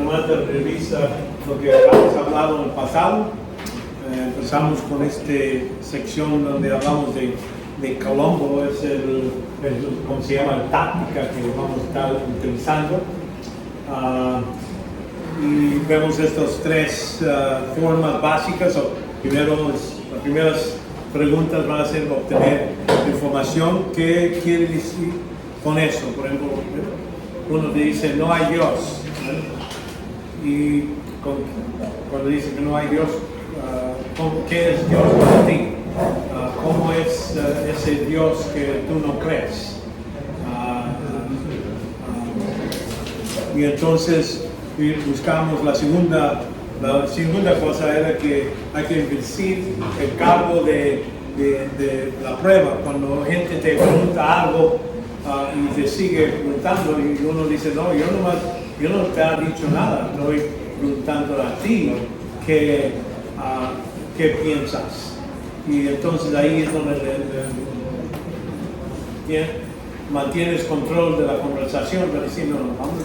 nomás de revisar lo que habíamos hablado en el pasado. Empezamos con esta sección donde hablamos de Colombo, es ¿cómo se llama? La táctica que vamos a estar utilizando. Y vemos estas tres formas básicas. Primero, las primeras preguntas van a ser obtener información. ¿Qué quiere decir con eso? Por ejemplo, uno dice no hay Dios, ¿no? Y cuando dice que no hay Dios, ¿qué es Dios para ti? ¿Cómo es ese Dios que tú no crees? Y entonces buscamos la segunda cosa era que hay que vestir el cargo de la prueba. Cuando gente te pregunta algo y te sigue preguntando y uno dice, no, yo no te he dicho nada, estoy preguntando a ti qué piensas. Y entonces ahí es donde mantienes control de la conversación, pero decir, no, vamos,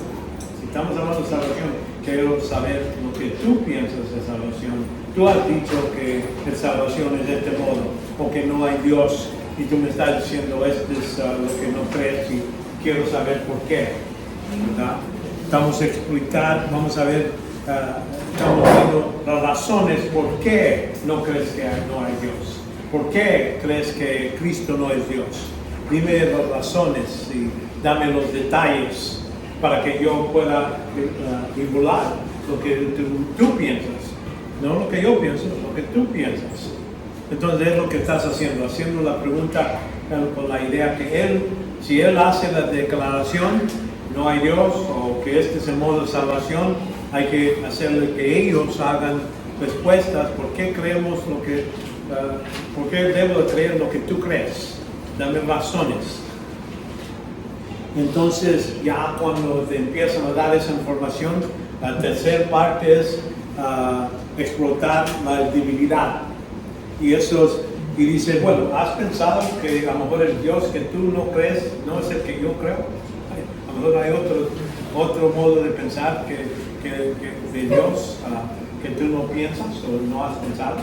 si estamos hablando de salvación, quiero saber lo que tú piensas de salvación. Tú has dicho que la salvación es de este modo, o que no hay Dios, y tú me estás diciendo esto es lo que no crees, y quiero saber por qué. ¿Verdad? Vamos a explicar, vamos a ver, estamos viendo las razones por qué no crees que no hay Dios. ¿Por qué crees que Cristo no es Dios? Dime las razones y dame los detalles para que yo pueda vincular lo que tú piensas. No lo que yo pienso, lo que tú piensas. Entonces es lo que estás haciendo la pregunta con la idea que si él hace la declaración, no hay Dios, o que este es el modo de salvación, hay que hacerle que ellos hagan respuestas. ¿Por qué creemos por qué debo de creer lo que tú crees? Dame razones. Entonces, ya cuando te empiezan a dar esa información, la tercera parte es explotar la debilidad. Y dice, bueno, ¿has pensado que a lo mejor el Dios que tú no crees no es el que yo creo? A lo mejor hay otro modo de pensar de Dios que tú no piensas o no has pensado.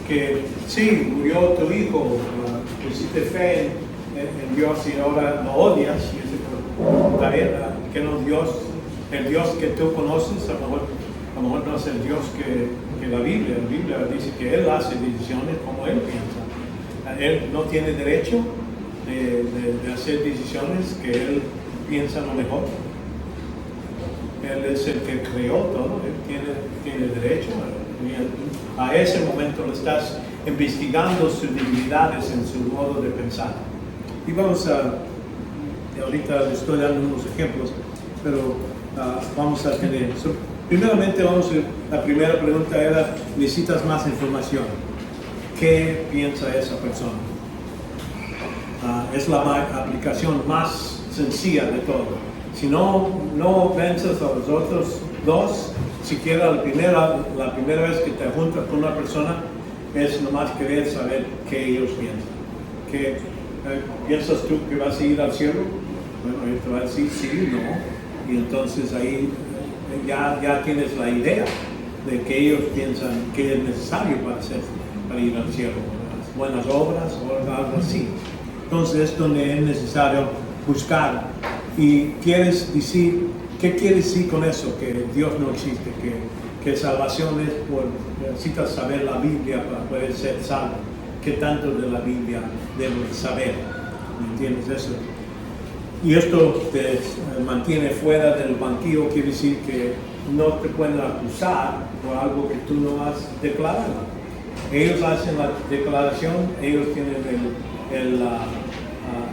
Que sí, murió tu hijo, pusiste fe en Dios y ahora lo odias. Y está bien, que no Dios, el Dios que tú conoces, a lo mejor no es el Dios que la Biblia dice que Él hace decisiones como Él piensa. Él no tiene derecho de hacer decisiones que Él piensa lo mejor. Él es el que creó todo, Él tiene derecho. A ese momento lo estás investigando sus debilidades en su modo de pensar. Y ahorita les estoy dando unos ejemplos, pero vamos a tener. Primeramente la primera pregunta era, necesitas más información. ¿Qué piensa esa persona? Es la aplicación más sencilla de todo. Si no vences a los otros dos, siquiera la primera vez que te juntas con una persona, es nomás querer saber qué ellos piensan. ¿Piensas tú que vas a ir al cielo? Bueno, ellos te van a decir sí, no. Y entonces ahí ya tienes la idea de que ellos piensan que es necesario para ir al cielo. Las buenas obras o algo así. Entonces es donde es necesario buscar. Y ¿qué quieres decir con eso? Que Dios no existe, que salvación es necesitas saber la Biblia para poder ser salvo. ¿Qué tanto de la Biblia debes saber? ¿Me entiendes eso? Y esto te mantiene fuera del banquillo, quiere decir que no te pueden acusar por algo que tú no has declarado. Ellos hacen la declaración, ellos tienen la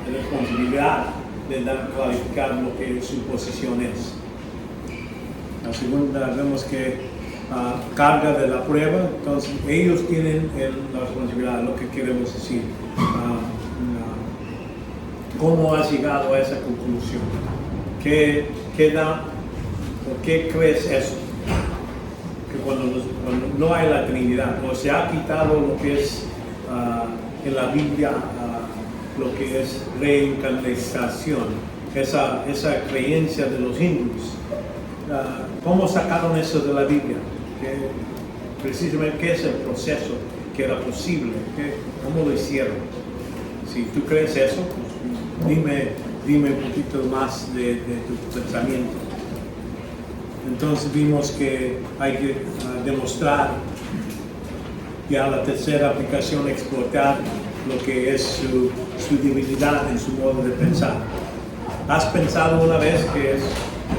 responsabilidad de clarificar lo que su posición es. La segunda, vemos que carga de la prueba, entonces ellos tienen la responsabilidad, lo que queremos decir. ¿Cómo has llegado a esa conclusión? ¿Por qué crees eso? Que cuando no hay la Trinidad, o se ha quitado lo que es en la Biblia, lo que es reencarnación, esa creencia de los hindúes. ¿Cómo sacaron eso de la Biblia? Precisamente, ¿qué es el proceso que era posible? ¿Cómo lo hicieron? Si tú crees eso, pues dime un poquito más de tu pensamiento. Entonces vimos que hay que demostrar ya la tercera aplicación, explotar lo que es su divinidad en su modo de pensar. ¿Has pensado una vez que es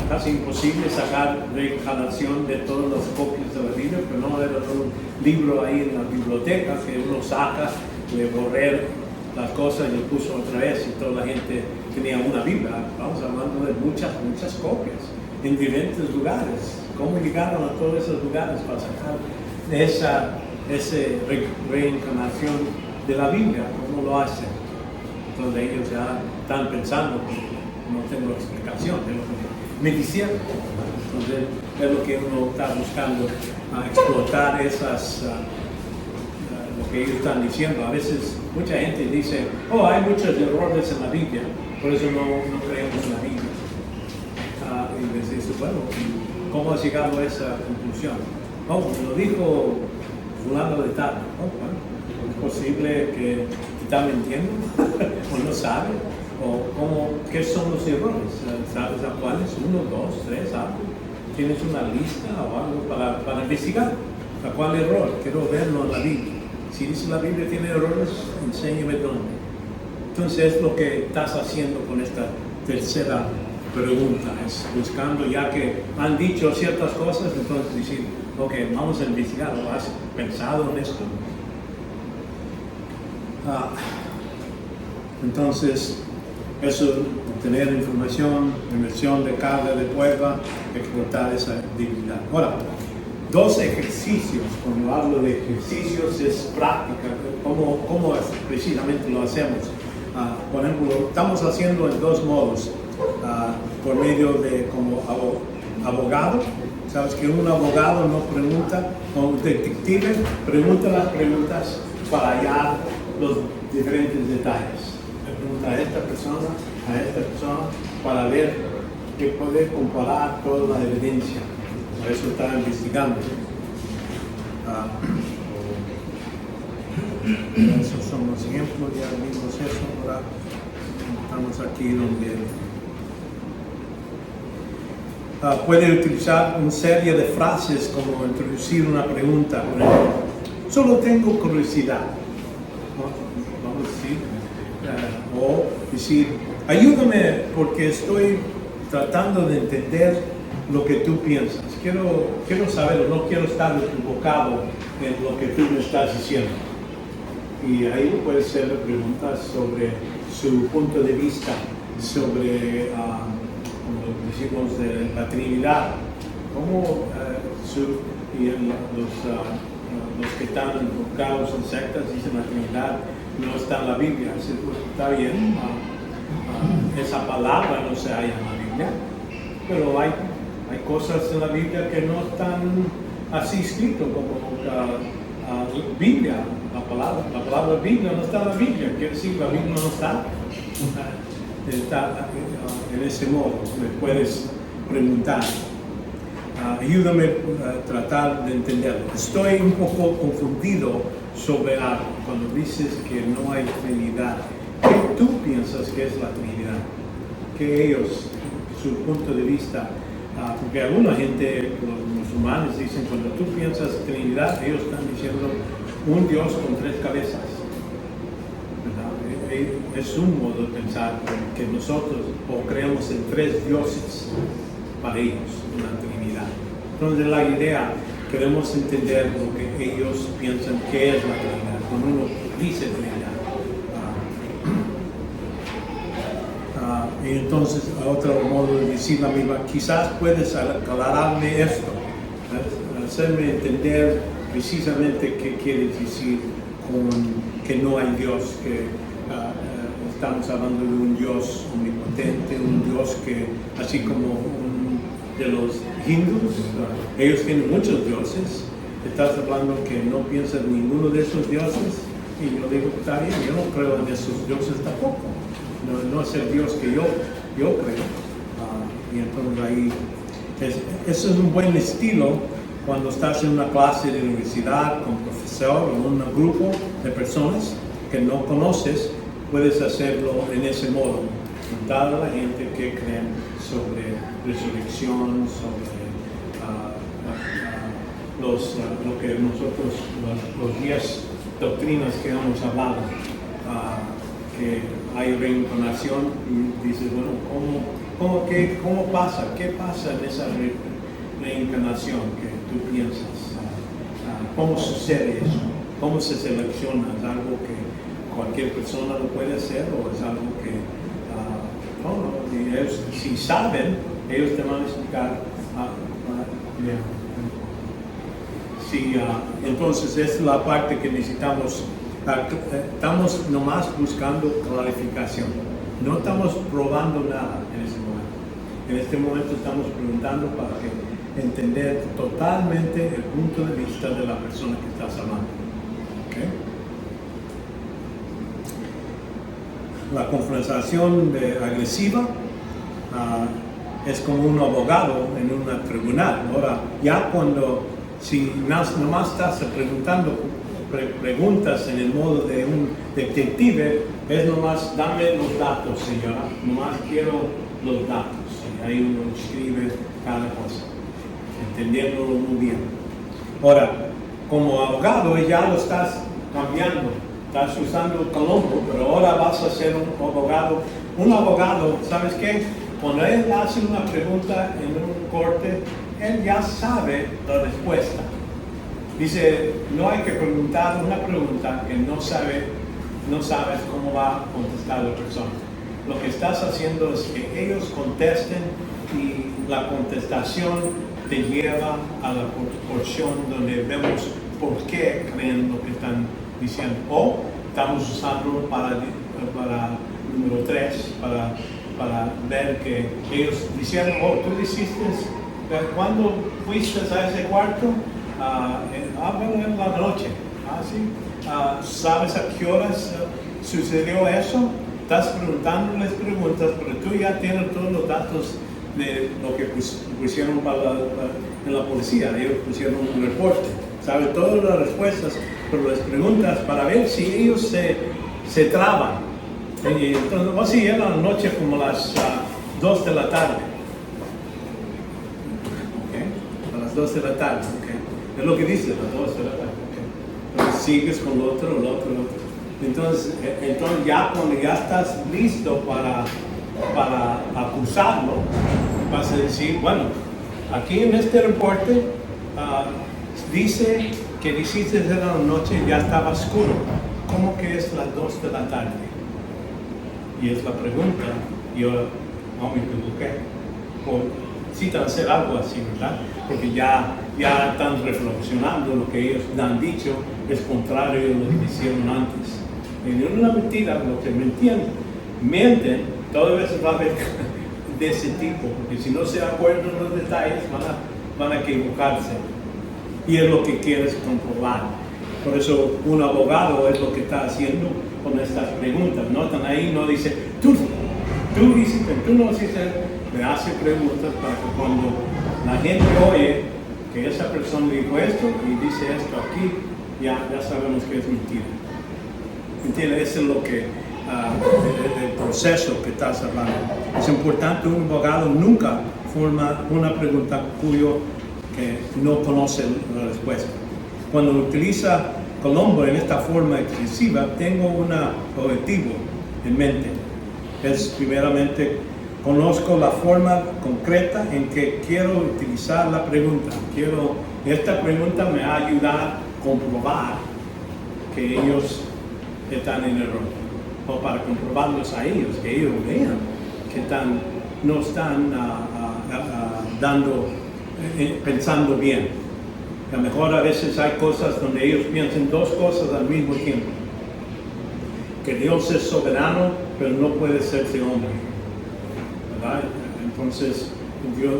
casi imposible sacar reencarnación de todas las copias de la Biblia? Pero no era un libro ahí en la biblioteca que uno saca, le borré las cosas y lo puso otra vez y toda la gente tenía una Biblia. Estamos hablando de muchas copias en diferentes lugares. ¿Cómo llegaron a todos esos lugares para sacar esa reencarnación de la Biblia? ¿Cómo lo hacen? Entonces ellos ya están pensando, no tengo explicación de lo que me dijeron. Entonces es lo que uno está buscando, explotar lo que ellos están diciendo. A veces mucha gente dice, hay muchos errores en la Biblia, por eso no creemos en la Biblia. Y les dice, bueno, ¿cómo has llegado a esa conclusión? Me lo dijo fulano de tal. Bueno, es posible que está mintiendo o no sabe, ¿qué son los errores? ¿Sabes a cuáles? 1, 2, 3, algo. ¿Tienes una lista o algo para investigar? ¿A cuál error? Quiero verlo en la Biblia. Si dice la Biblia tiene errores, enséñame dónde. Entonces es lo que estás haciendo con esta tercera pregunta, es buscando, ya que han dicho ciertas cosas, entonces decir, vamos a investigar. ¿Has pensado en esto? Entonces, eso, obtener información, inversión de carga de prueba, explotar esa divinidad. Ahora, 2 ejercicios. Cuando hablo de ejercicios es práctica. ¿Cómo precisamente lo hacemos? Por ejemplo, estamos haciendo en 2 modos. Por medio de como abogado. Sabes que un abogado no pregunta, o un detective pregunta las preguntas para hallar los diferentes detalles. Le pregunta a esta persona, para ver que puede comparar toda la evidencia. Por eso está investigando. Esos son los ejemplos, ya vimos eso. Ahora estamos aquí donde puede utilizar una serie de frases como introducir una pregunta. Por ejemplo, solo tengo curiosidad. Vamos a decir, ayúdame porque estoy tratando de entender lo que tú piensas. Quiero saberlo, no quiero estar equivocado en lo que tú me estás diciendo. Y ahí puede ser preguntas sobre su punto de vista, sobre, como decimos, de la Trinidad. ¿Cómo los que están involucrados en sectas dicen la Trinidad no está en la Biblia? Así, pues, está bien, esa palabra no se halla en la Biblia, pero hay cosas en la Biblia que no están así escrito como la Biblia, la palabra Biblia no está en la Biblia, quiere decir que la Biblia no está en ese modo. Me puedes preguntar, ayúdame a tratar de entenderlo. Estoy un poco confundido sobre algo cuando dices que no hay Trinidad. ¿Qué tú piensas que es la Trinidad? Que ellos, su punto de vista, porque alguna gente, los musulmanes dicen, cuando tú piensas Trinidad, ellos están diciendo un Dios con 3 cabezas. Es un modo de pensar que nosotros creemos en 3 dioses para ellos, una Trinidad. Entonces la idea, queremos entender lo que ellos piensan que es la Trinidad, cuando uno dice Trinidad. Y entonces, a otro modo de decir la misma, quizás puedes aclararme esto, hacerme entender precisamente qué quieres decir con que no hay Dios, que estamos hablando de un Dios omnipotente, un Dios que, así como de los hindús, ellos tienen muchos dioses. Estás hablando que no piensas en ninguno de esos dioses, y yo digo, está bien, yo no creo en esos dioses tampoco. No es el Dios que yo creo. Y entonces ahí Eso es un buen estilo cuando estás en una clase de universidad con profesor o un grupo de personas que no conoces. Puedes hacerlo en ese modo, preguntar a la gente qué creen sobre resurrección, sobre lo que nosotros, los 10 doctrinas que hemos hablado, que hay reencarnación, y dices, bueno, ¿cómo pasa? ¿Qué pasa en esa reencarnación que tú piensas? ¿Cómo sucede eso? ¿Cómo se selecciona? ¿Es algo que cualquier persona lo puede hacer o es algo que y ellos, si saben, ellos te van a explicar? Sí, entonces es la parte que necesitamos. Estamos nomás buscando clarificación. No estamos probando nada en ese momento. En este momento estamos preguntando para que entender totalmente el punto de vista de la persona que estás hablando. ¿Okay? La confrontación agresiva es como un abogado en un tribunal. Ahora, ya cuando, si nomás estás preguntando preguntas en el modo de un detective, es nomás, dame los datos, señora, nomás quiero los datos. Y ahí uno escribe cada cosa, entendiéndolo muy bien. Ahora, como abogado ya lo estás cambiando, estás usando Colombo, pero ahora vas a ser un abogado. Un abogado, ¿sabes qué? Cuando él hace una pregunta en un corte, él ya sabe la respuesta. Dice, no hay que preguntar una pregunta que no sabes cómo va a contestar la persona. Lo que estás haciendo es que ellos contesten y la contestación te lleva a la porción donde vemos por qué creen lo que están diciendo. O estamos usando para número 3, para ver que ellos dijeron, tú hiciste, ¿cuándo fuiste a ese cuarto? Bueno, en la noche. ¿Sí? ¿Sabes a qué horas sucedió eso? Estás preguntándoles preguntas, pero tú ya tienes todos los datos de lo que pusieron en la policía. Ellos pusieron un reporte. Sabes todas las respuestas, pero les preguntas para ver si ellos se traban. Y entonces, sí, era la noche como las 2 de la tarde. ¿Okay? A las 2 de la tarde. ¿Okay? Es lo que dice, las 2 de la tarde. ¿Okay? Entonces sigues con el otro. Entonces ya cuando ya estás listo para acusarlo, vas a decir, bueno, aquí en este reporte dice que dijiste de la noche ya estaba oscuro. ¿Cómo que es las 2 de la tarde? Y es la pregunta. Yo me equivoqué. Necesitan hacer algo así, ¿verdad? Porque ya están reflexionando lo que ellos han dicho es contrario a lo que hicieron antes. En una mentira, lo que mienten, todas veces va a haber de ese tipo, porque si no se acuerdan los detalles, van a equivocarse. Y es lo que quieres comprobar. Por eso un abogado es lo que está haciendo con estas preguntas. Notan ahí, no dice, tú hiciste, tú no hiciste, le hace preguntas para que cuando la gente oye que esa persona dijo esto y dice esto aquí, ya sabemos que es mentira. ¿Entiendes? Eso es lo que, el proceso que estás hablando. Es importante, un abogado nunca forma una pregunta cuyo que no conoce la respuesta. Cuando utiliza Colombo en esta forma excesiva, tengo un objetivo en mente. Es primeramente, conozco la forma concreta en que quiero utilizar la pregunta. Esta pregunta me va a ayudar a comprobar que ellos están en error. O para comprobarlos a ellos, que ellos vean que no están pensando bien. A lo mejor a veces hay cosas donde ellos piensan dos cosas al mismo tiempo. Que Dios es soberano, pero no puede serse hombre. ¿Verdad? Entonces,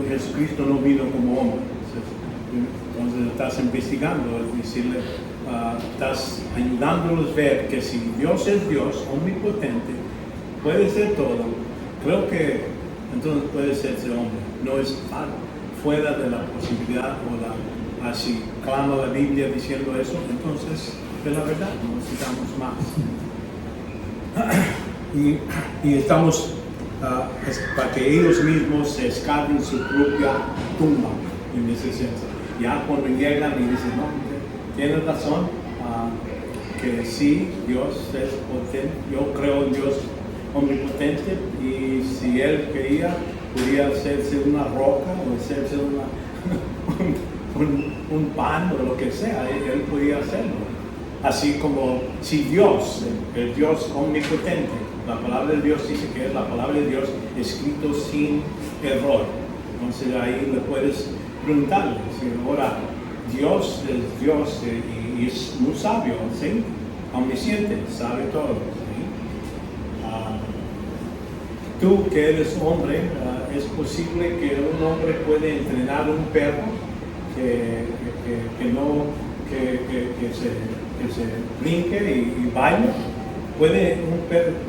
Jesucristo no vino como hombre. Entonces estás investigando, es decirle, estás ayudándolos a ver que si Dios es Dios, omnipotente, puede ser todo. Creo que entonces puede serse hombre. No es fuera de la posibilidad así clama la Biblia diciendo eso, entonces es la verdad, no necesitamos más. Y estamos para que ellos mismos se escapen su propia tumba en ese senso. Ya cuando llegan y dicen, no, tienes razón, que sí, Dios es potente, yo creo en Dios omnipotente, y si Él quería, podía hacerse una roca o hacerse un pan o lo que sea, Él podía hacerlo. Así como si Dios, el Dios omnipotente, la palabra de Dios dice que es la palabra de Dios escrito sin error. Entonces ahí le puedes preguntarle, si ahora Dios es Dios y es muy sabio, ¿sí? Omnisciente, sabe todo, ¿sí? Tú que eres hombre, es posible que un hombre puede entrenar un perro que se brinque y baile. ¿Puede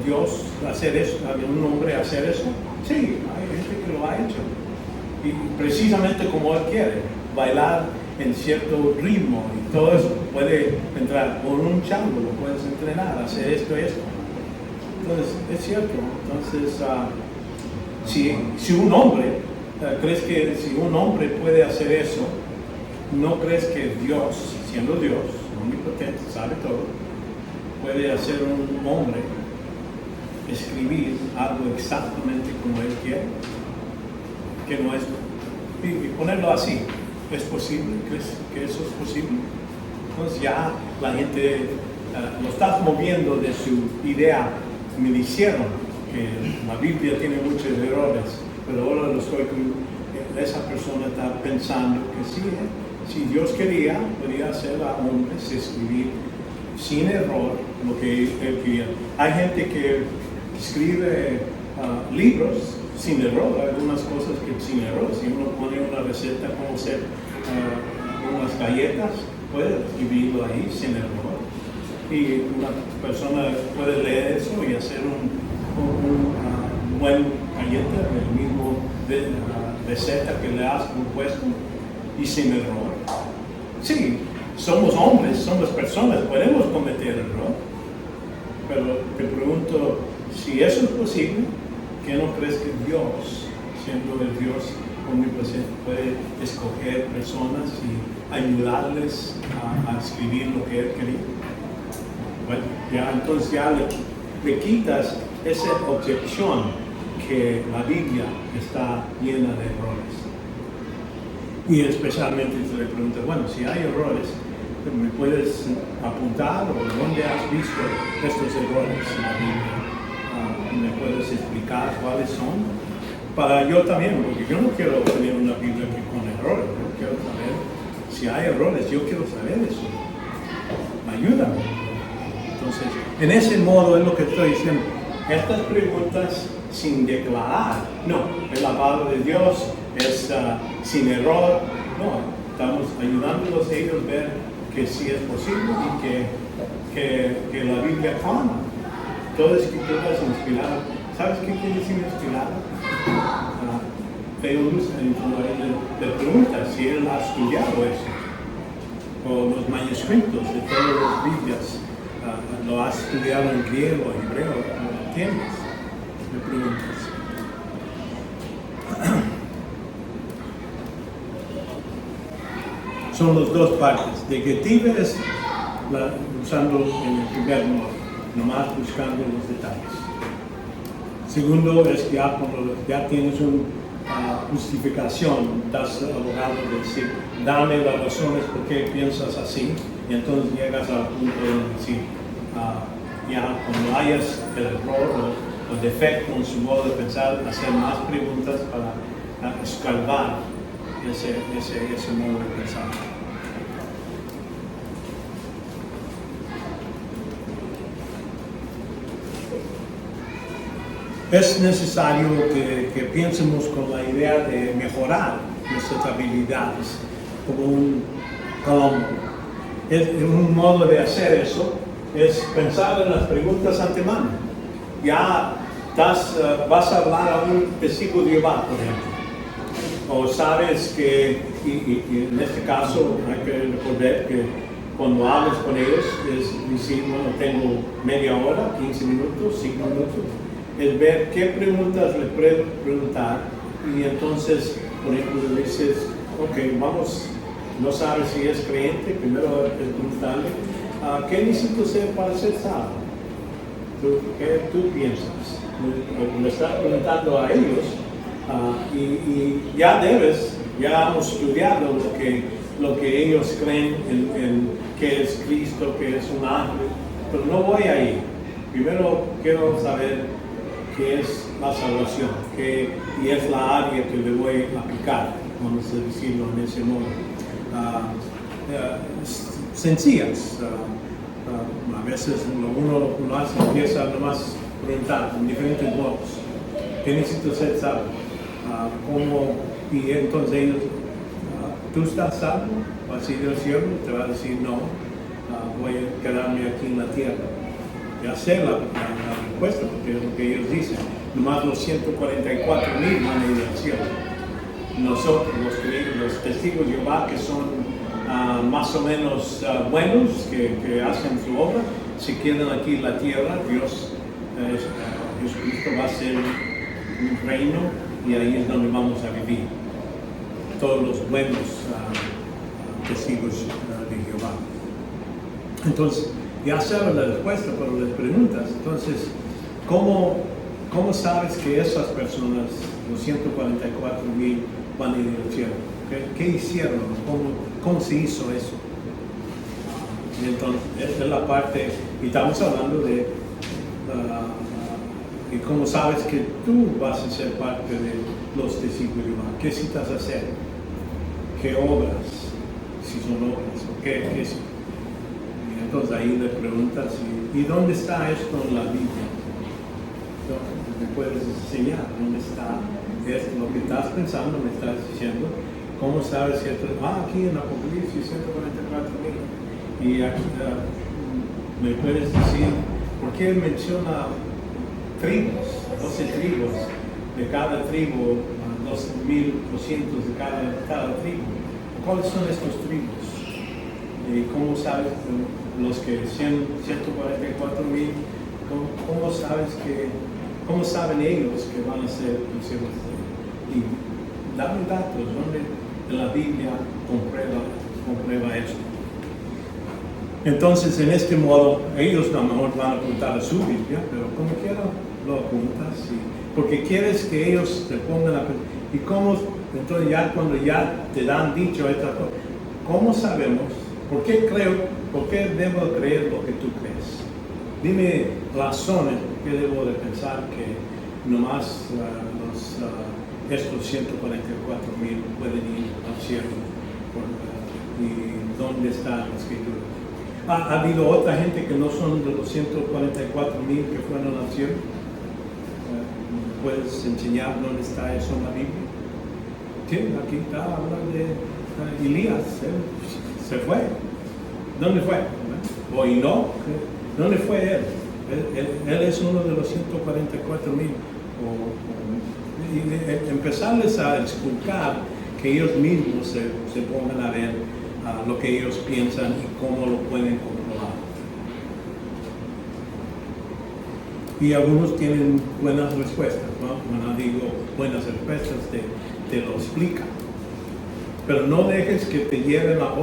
Dios hacer eso, un hombre hacer eso? Sí, hay gente que lo ha hecho. Y precisamente como Él quiere, bailar en cierto ritmo y todo eso. Puede entrar con un chango, lo puedes entrenar, hacer esto y esto. Entonces, es cierto. Entonces, si un hombre, ¿crees que si un hombre puede hacer eso, no crees que Dios, siendo Dios, omnipotente, sabe todo, puede hacer un hombre escribir algo exactamente como Él quiere? Que no es, y ponerlo así, ¿es posible? ¿Crees que eso es posible? Entonces ya la gente lo está moviendo de su idea. Me dijeron que la Biblia tiene muchos errores, pero ahora esa persona está pensando que sí, si Dios quería, podría hacer a hombres escribir sin error lo que Él quería. Hay gente que escribe libros sin error, algunas cosas que sin error. Si uno pone una receta como hacer unas galletas, puede escribirlo ahí sin error. Y una persona puede leer eso y hacer un buen galleta del mismo receta que le has propuesto y sin error. Sí, somos hombres, somos personas, podemos cometer error, pero te pregunto, si eso es posible, ¿qué no crees que Dios, siendo el Dios omnipotente, puede escoger personas y ayudarles a escribir lo que Él quería? Bueno, ya entonces ya le quitas esa objeción que la Biblia está llena de errores. Y especialmente se le pregunta, bueno, si hay errores, ¿me puedes apuntar o dónde has visto estos errores en la Biblia? ¿Me puedes explicar cuáles son? Para yo también, porque yo no quiero tener una Biblia con errores, yo quiero saber si hay errores, yo quiero saber eso. Ayúdame. Entonces, en ese modo es lo que estoy diciendo. Estas preguntas sin declarar, no, es la palabra de Dios, es sin error, no, estamos ayudándolos a ellos a ver que sí es posible y que la Biblia clama. Toda escritura es inspirada. ¿Sabes qué quiere decir inspirada? Teólogos le pregunta si él ha estudiado eso, o los manuscritos de todas las Biblias. ¿Lo has estudiado en griego, hebreo? ¿Lo entiendes? Me preguntas. Son las dos partes. Negativa es usando en el primer modo, nomás buscando los detalles. Segundo es que cuando ya tienes una justificación, das al abogado de decir, dame las razones por qué piensas así, y entonces llegas al punto de decir, ya cuando hayas el error o defecto en su modo de pensar, hacer más preguntas para escarbar ese modo de pensar. Es necesario que piensemos con la idea de mejorar nuestras habilidades como un colombo. Un modo de hacer eso es pensar en las preguntas antemano. Ya vas a hablar a un testigo de Jehová, por ejemplo, O sabes que, y en este caso hay que recordar que cuando hables con ellos es decir, bueno, tengo media hora, 15 minutos, 5 minutos, es ver qué preguntas le puedo preguntar y entonces, por ejemplo, le dices, ok, vamos, no sabes si es creyente, primero es preguntarle, ¿qué necesito hacer para ser salvo? ¿Qué tú piensas? Me estás preguntando a ellos y ya hemos estudiado lo que ellos creen en que es Cristo, que es un ángel, pero no voy ahí. Primero quiero saber qué es la salvación, y es la área que le voy a aplicar, vamos a decirlo en ese modo. Sencillas. A veces uno lo hace, empieza nomás preguntar en diferentes modos. ¿Qué necesito ser salvo? ¿Cómo? Y entonces ellos, ¿tú estás salvo? ¿Vas a ir al cielo? Te va a decir no, voy a quedarme aquí en la tierra. Ya sé la respuesta, porque es lo que ellos dicen. Nomás los 144,000 van a ir al cielo. Nosotros, los testigos de Jehová, que son más o menos buenos, que hacen su obra, se quedan aquí en la tierra. Jesucristo va a ser un reino y ahí es donde vamos a vivir. Todos los buenos testigos de Jehová. Entonces, ya sabes la respuesta, pero les preguntas, entonces, ¿cómo sabes que esas personas, los 144,000, van a ir al cielo? ¿Qué hicieron? ¿Cómo se hizo eso? Y entonces, esta es la parte, y estamos hablando de y cómo sabes que tú vas a ser parte de los testigos de Jehová. ¿Qué necesitas hacer? ¿Qué obras? Si son obras, ¿o qué es? Y entonces ahí le preguntas, ¿y dónde está esto en la Biblia? Entonces, ¿me puedes enseñar dónde está esto? Lo que estás pensando, me estás diciendo. ¿Cómo sabes si esto? Aquí en Apocalipsis 144,000. Y aquí me puedes decir, ¿por qué menciona tribus? 12 tribus. De cada tribu, 12,200 de cada tribu. ¿Cuáles son estos tribus? ¿Y cómo sabes los que 144,000? ¿Cómo saben ellos que van a ser cristianos? Y dame datos donde en la Biblia comprueba esto. Entonces, en este modo, ellos a lo mejor van a apuntar a su Biblia, pero como quiera lo apuntas, porque quieres que ellos te pongan ¿y cómo? Entonces, ya cuando ya te dan dicho esta cosa, ¿cómo sabemos? ¿Por qué debo creer lo que tú crees? Dime razones por qué debo de pensar que nomás estos 144,000 pueden ir al cielo. ¿Y dónde está la escritura? ¿Ha habido otra gente que no son de los 144,000 que fueron al cielo? ¿Puedes enseñar dónde está eso en la Biblia? Sí, aquí está hablando de Elías. Se fue. ¿Dónde fue? ¿O no? ¿Dónde fue él? Él es uno de los 144,000. Y empezarles a explicar que ellos mismos se pongan a ver lo que ellos piensan y cómo lo pueden comprobar. Y algunos tienen buenas respuestas, ¿no? Cuando digo buenas respuestas, te lo explican. Pero no dejes que te lleven a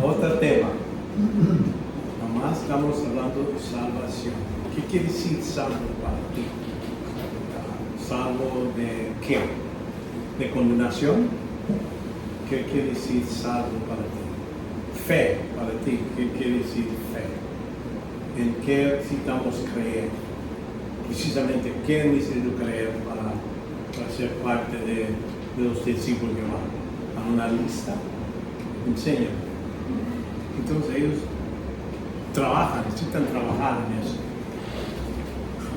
otro tema. Nomás estamos hablando de salvación. ¿Qué quiere decir salvo para ti? ¿Salvo de qué? ¿De condenación? ¿Qué quiere decir salvo para ti? Fe para ti. ¿Qué quiere decir fe? ¿En qué necesitamos creer? Precisamente, ¿qué necesito creer para ser parte de los discípulos de Jehová? ¿A una lista? Enséñame. Entonces ellos necesitan trabajar en eso.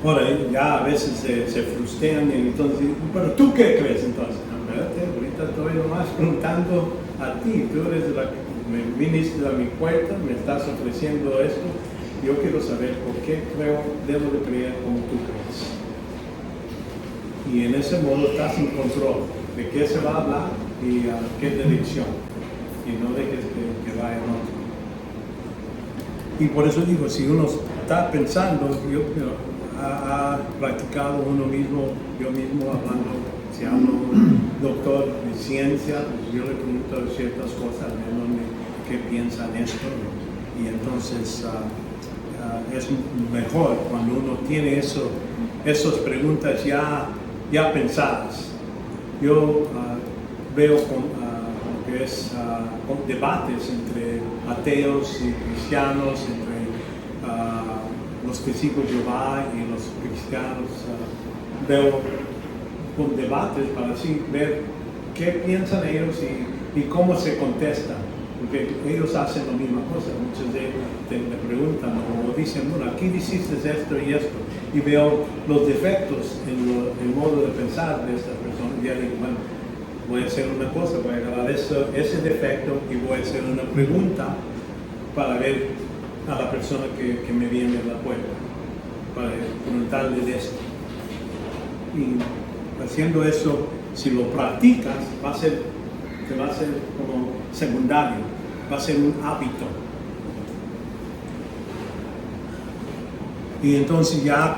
Ahora, ya a veces se frustran y entonces, ¿pero tú qué crees entonces? No, espérate, ahorita estoy nomás preguntando a ti, tú eres me viniste a mi puerta, me estás ofreciendo esto, yo quiero saber por qué debo de creer como tú crees. Y en ese modo estás en control. de qué se va a hablar y a qué dirección. Y no dejes que vaya en otro. Y por eso digo, si uno está pensando, ha practicado uno mismo, yo mismo hablando, si hablo un doctor de ciencia, pues yo le pregunto ciertas cosas, qué piensa en esto, y entonces es mejor cuando uno tiene esas preguntas ya pensadas. Yo veo lo que es con debates entre ateos y cristianos, entre los testigos de Jehová y los cristianos. Veo con debates para así ver qué piensan ellos y cómo se contestan, porque ellos hacen la misma cosa. Muchos de ellos me preguntan o dicen, bueno, aquí dijiste esto y esto, y veo los defectos en el modo de pensar de estas personas. Y ya digo, bueno, voy a hacer una cosa, voy a agarrar ese defecto y voy a hacer una pregunta para ver a la persona que me viene a la puerta, para preguntarle de esto. Y haciendo eso, si lo practicas, te va a ser como secundario, va a ser un hábito. Y entonces ya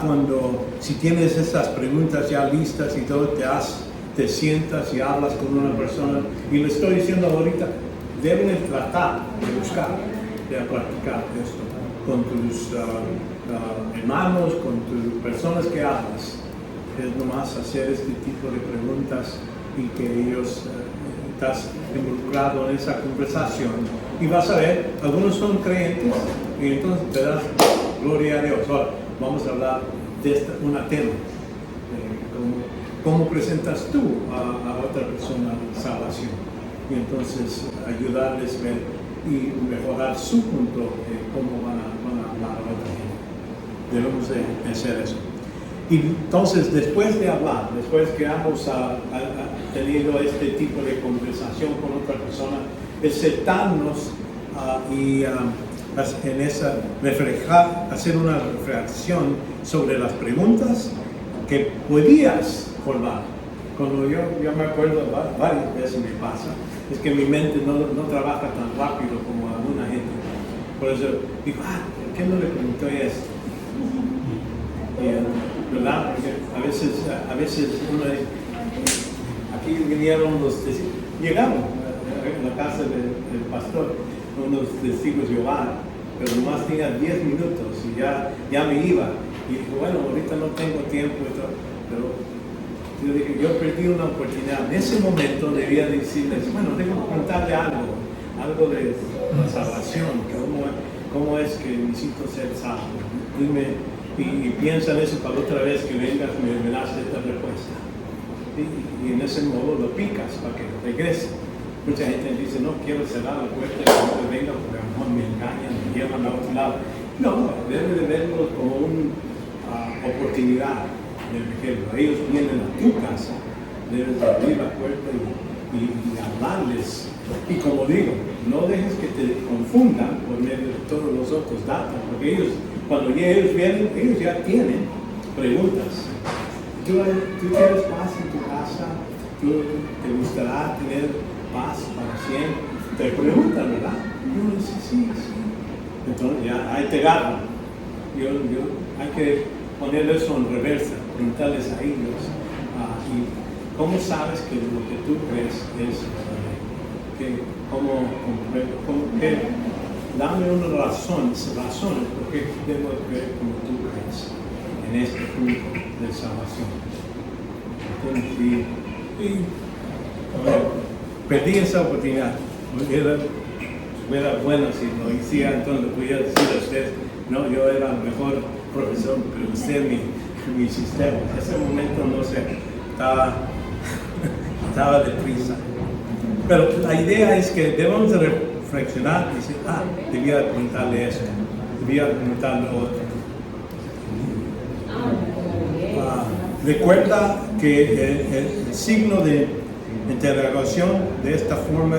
si tienes estas preguntas ya listas y todo, te sientas y hablas con una persona, y le estoy diciendo ahorita, deben tratar de buscar, de practicar esto con tus hermanos, con tus personas que hablas. Es nomás hacer este tipo de preguntas y que ellos estás involucrado en esa conversación, y vas a ver, algunos son creyentes y entonces te das gloria a Dios. Ahora vamos a hablar de una tema, cómo presentas tú a otra persona salvación, y entonces ayudarles a ver y mejorar su punto de cómo van a hablar a otra gente. Debemos de hacer eso. Y entonces, después de hablar, después que hemos tenido este tipo de conversación con otra persona, es sentarnos y en esa hacer una reflexión sobre las preguntas que podías formar. Cuando yo me acuerdo, varias veces me pasa, es que mi mente no trabaja tan rápido como alguna gente. Por eso digo, ¿por qué no le pregunté esto? ¿Verdad? Porque a veces uno dice, aquí vinieron llegaron a la casa del pastor, unos testigos de Jehová, pero nomás tenía 10 minutos y ya me iba. Y dije, bueno, ahorita no tengo tiempo, pero yo dije, yo perdí una oportunidad. En ese momento debía decirles, bueno, tengo que contarle algo de la salvación, cómo es que necesito ser salvo. Y piensa en eso para otra vez que vengas me das esta respuesta. Y en ese modo lo picas para que regrese. Mucha gente dice, no quiero cerrar la puerta y que no venga porque a lo mejor me engañan, me llevan a otro lado. No, debe de verlo como una oportunidad de ejemplo. Ellos vienen a tu casa, debes de abrir la puerta y hablarles. Y como digo, no dejes que te confundan por medio de todos los otros datos, porque cuando ellos vienen, ellos ya tienen preguntas. ¿Tú quieres paz en tu casa? ¿Te gustará tener paz para siempre? Te preguntan, ¿verdad? Y uno dice, sí. Entonces ya ahí te agarran. Hay que poner eso en reversa, preguntarles a ellos. ¿Y cómo sabes que lo que tú crees es verdadero? Dame unas razones por qué debo creer como tú crees en este punto de salvación. Entonces, perdí esa oportunidad. Era bueno si lo hiciera, entonces podía decir a usted, no, yo era el mejor profesor, pero usted mi sistema. En ese momento no sé, estaba deprisa. Pero la idea es que debemos de reflexionar y decir, debía preguntarle esto, debía preguntarle otro. Recuerda que el signo de interrogación de esta forma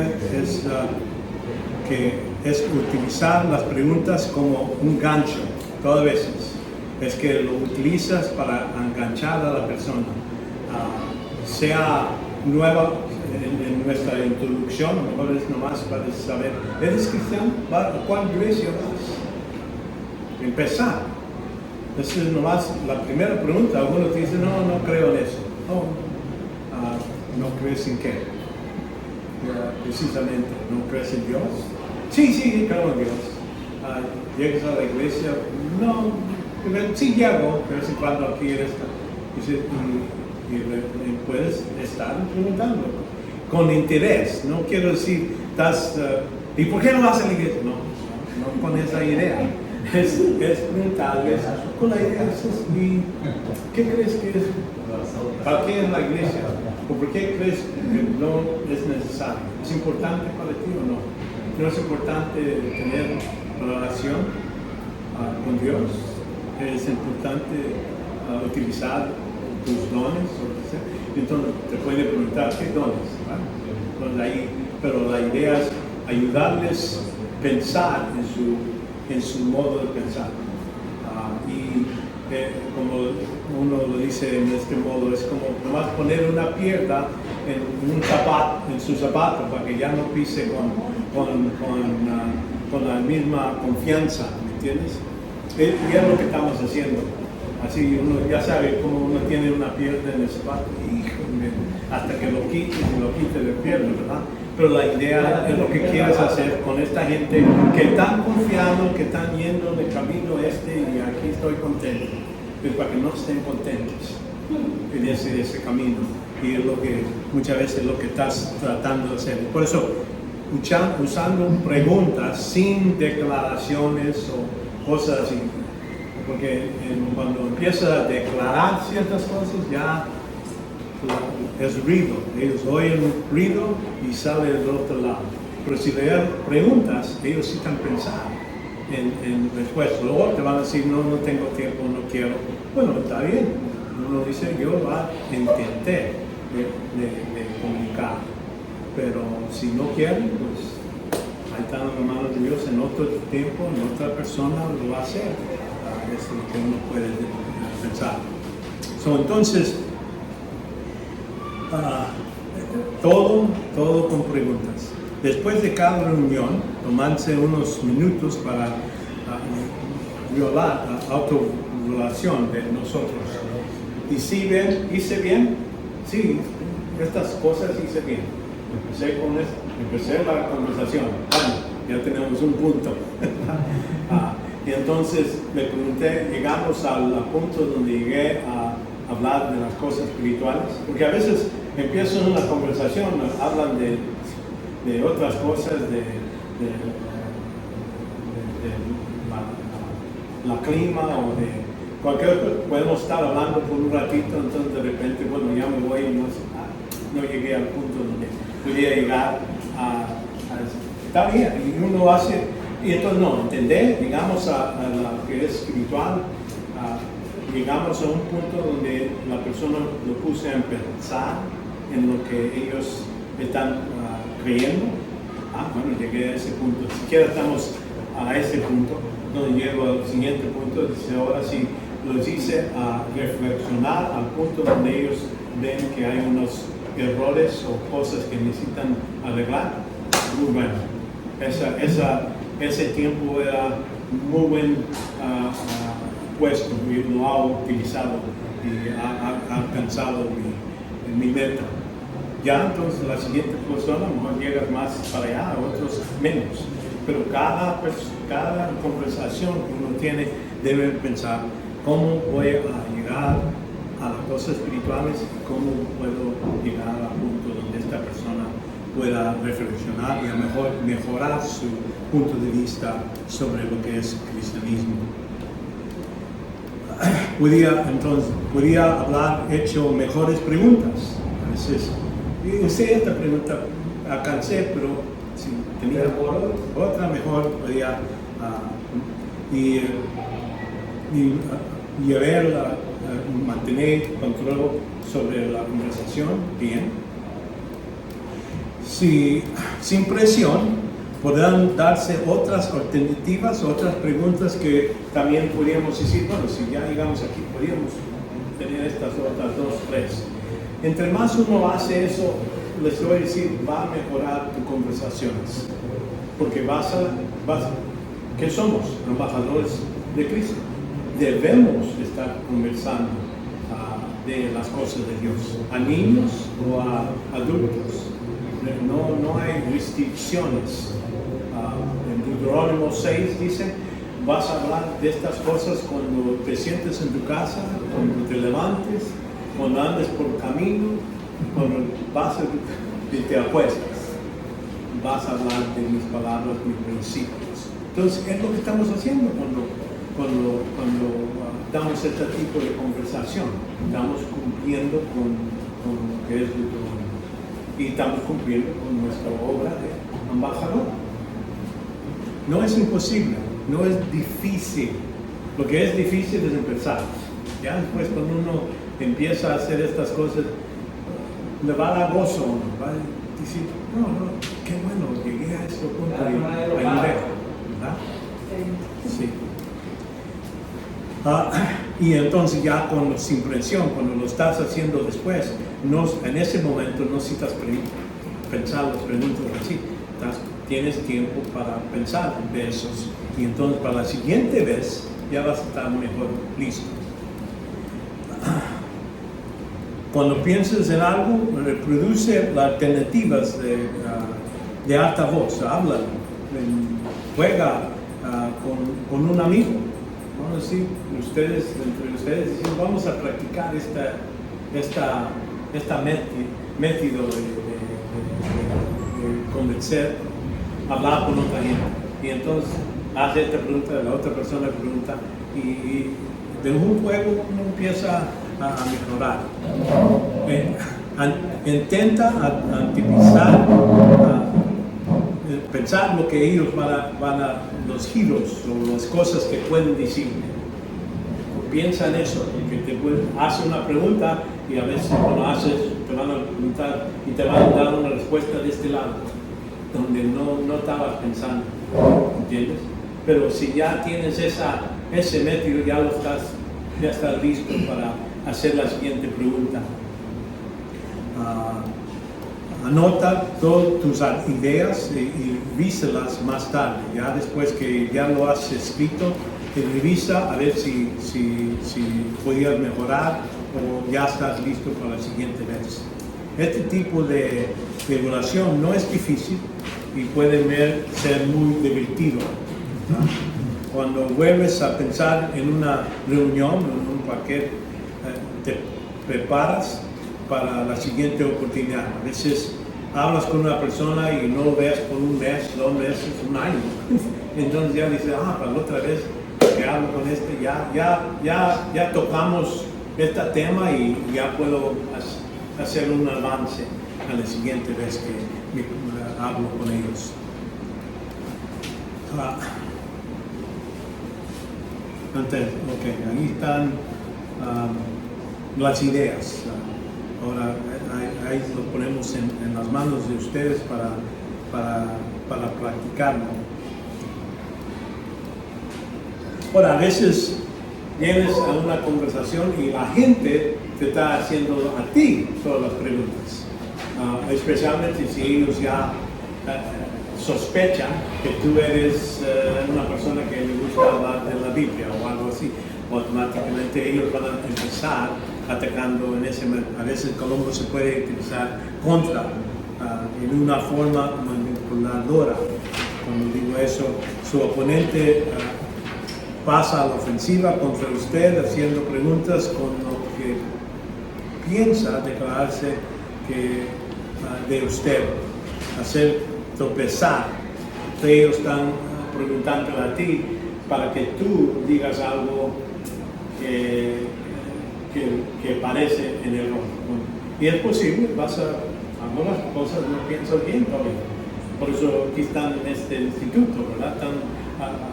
es utilizar las preguntas como un gancho, todas veces. Es que lo utilizas para enganchar a la persona, sea nueva en nuestra introducción, a lo mejor es nomás para saber, ¿eres cristiano? ¿A cuál iglesia vas? Empezar. Esa es nomás la primera pregunta. Algunos dicen, no creo en eso. ¿No crees en qué? Precisamente, ¿no crees en Dios? Sí, creo en Dios. ¿Llegas a la iglesia? No, sí llego, de vez en cuando aquí en esta. Y puedes estar preguntando con interés. No quiero decir, ¿y por qué no vas a la iglesia? No con esa idea. Es preguntarles con la idea. ¿Qué crees que es? ¿Para qué es la iglesia? ¿O por qué crees que no es necesario? ¿Es importante para ti o no? ¿No es importante tener relación con Dios? ¿Es importante utilizar tus dones? Entonces te puede preguntar, ¿qué dones? Pero la idea es ayudarles a pensar en su modo de pensar. Como uno lo dice en este modo, es como nomás poner una pierna en su zapato para que ya no pise con la misma confianza, ¿me entiendes? Y es lo que estamos haciendo. Así uno ya sabe cómo uno tiene una pierna en el zapato, hasta que lo quite de pierna, ¿verdad? Pero la idea es lo que quieres hacer con esta gente que están confiando, que están yendo en el camino y aquí estoy contento. Pero para que no estén contentos en ese camino. Y es lo que muchas veces lo que estás tratando de hacer. Por eso, usando preguntas sin declaraciones o cosas así. Porque cuando empiezas a declarar ciertas cosas, ya es ruido. Ellos oyen ruido y salen del otro lado. Pero si le das preguntas, ellos sí están pensando en respuesta. Luego te van a decir, no tengo tiempo, no quiero. Bueno, está bien. Uno dice, yo intenté de comunicar. Pero si no quieren, pues ahí están las manos de Dios. En otro tiempo, en otra persona lo va a hacer. Es lo que uno puede pensar. Entonces, todo con preguntas. Después de cada reunión, tomarse unos minutos para violar la autorrelación de nosotros. Y si hice bien, sí, estas cosas hice bien. Empecé la conversación. Bueno, ya tenemos un punto. Y entonces le pregunté, llegamos al punto donde llegué a hablar de las cosas espirituales, porque a veces empiezo una conversación, hablan de otras cosas, de la clima o de cualquier cosa. Podemos estar hablando por un ratito, entonces de repente, bueno, ya me voy y no llegué al punto donde podía llegar está bien, y uno hace. Y entonces entender, llegamos a lo que es espiritual, llegamos a un punto donde la persona lo puse a pensar en lo que ellos están creyendo. Bueno, llegué a ese punto. Si siquiera estamos a ese punto, donde llego al siguiente punto, dice, ahora sí, los hice a reflexionar al punto donde ellos ven que hay unos errores o cosas que necesitan arreglar. Muy bueno. Ese tiempo era muy buen puesto y lo ha utilizado y ha alcanzado mi meta. Ya entonces la siguiente persona, a lo mejor llegas más para allá, otros menos. Pero cada conversación que uno tiene debe pensar cómo voy a llegar a las cosas espirituales y cómo puedo llegar al punto donde esta persona pueda reflexionar y a lo mejor mejorar su punto de vista sobre lo que es cristianismo. Podría hablar, hecho mejores preguntas. A veces, esta pregunta alcancé, pero si tenía otra mejor, podía mantener control sobre la conversación bien. Sin presión, podrán darse otras alternativas, otras preguntas que también podríamos decir, bueno, si ya llegamos aquí, podríamos tener estas otras 2, 3. Entre más uno hace eso, les voy a decir, va a mejorar tus conversaciones. Porque ¿qué somos? Embajadores de Cristo. Debemos estar conversando de las cosas de Dios, a niños o a adultos. No hay restricciones. En Deuterónimo 6 dice, vas a hablar de estas cosas cuando te sientes en tu casa, cuando te levantes, cuando andes por el camino, cuando y te acuestas. Vas a hablar de mis palabras, mis principios. Entonces, es lo que estamos haciendo cuando damos este tipo de conversación. Estamos cumpliendo con lo que es Deuterónimo. Y estamos cumpliendo con nuestra obra de embajador. No es imposible, no es difícil. Lo que es difícil es empezar. Ya después, cuando uno empieza a hacer estas cosas, le va a dar gozo a uno, va a decir, no, qué bueno, llegué a este punto y ayudé, ¿verdad? Sí. Y entonces ya sin presión, cuando lo estás haciendo después, en ese momento no necesitas pensar las preguntas así. Tienes tiempo para pensar de esos. Y entonces para la siguiente vez ya vas a estar mejor listo. Cuando pienses en algo, reproduce las alternativas de alta voz. Habla, juega con un amigo. Vamos a decir, entre ustedes, vamos a practicar esta método de convencer, hablar con otra gente. Y entonces hace esta pregunta, la otra persona pregunta, y de un juego uno empieza a mejorar. Intenta anticipar, pensar lo que ellos van a los giros o las cosas que pueden decir. Piensa en eso, que hace una pregunta y a veces cuando haces te van a preguntar y te van a dar una respuesta de este lado, donde no estabas pensando, ¿entiendes? Pero si ya tienes ese método, ya estás listo para hacer la siguiente pregunta. Anota todas tus ideas y revísalas más tarde. Ya después que ya lo has escrito, revisa a ver si podías mejorar o ya estás listo para la siguiente vez. Este tipo de oración no es difícil y puede ser muy divertido. Cuando vuelves a pensar en una reunión, en un cualquier, te preparas para la siguiente oportunidad. A veces hablas con una persona y no lo ves por un mes, 2 meses, un año. Entonces ya dices, para la otra vez que hablo con ya tocamos este tema y ya puedo hacer un avance a la siguiente vez que hablo con ellos. Entonces, ahí están las ideas. Ahora ahí lo ponemos en las manos de ustedes para practicarlo. Ahora, a veces vienes a una conversación y la gente te está haciendo a ti todas las preguntas. Especialmente si ellos ya sospechan que tú eres una persona que le gusta hablar de la Biblia o algo así. Automáticamente ellos van a empezar atacando en ese momento. A veces Colombo se puede utilizar contra, en una forma manipuladora. Cuando digo eso, su oponente pasa a la ofensiva contra usted haciendo preguntas con lo que piensa declararse de usted, hacer tropezar. Ellos están preguntando a ti para que tú digas algo que parece en error. Y es posible, algunas cosas no piensas bien todavía. Por eso aquí están en este instituto, ¿verdad? Están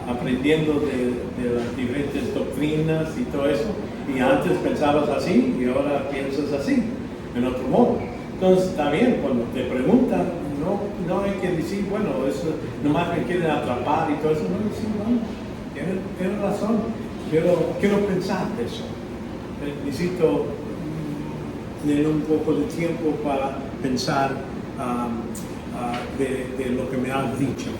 aprendiendo de las diferentes doctrinas y todo eso. Y antes pensabas así y ahora piensas así, en otro modo. Entonces está bien, cuando te preguntan, no hay que decir, bueno, eso nomás me quieren atrapar y todo eso. No, decir, bueno, tienes razón, quiero pensar de eso. Necesito tener un poco de tiempo para pensar de lo que me has dicho.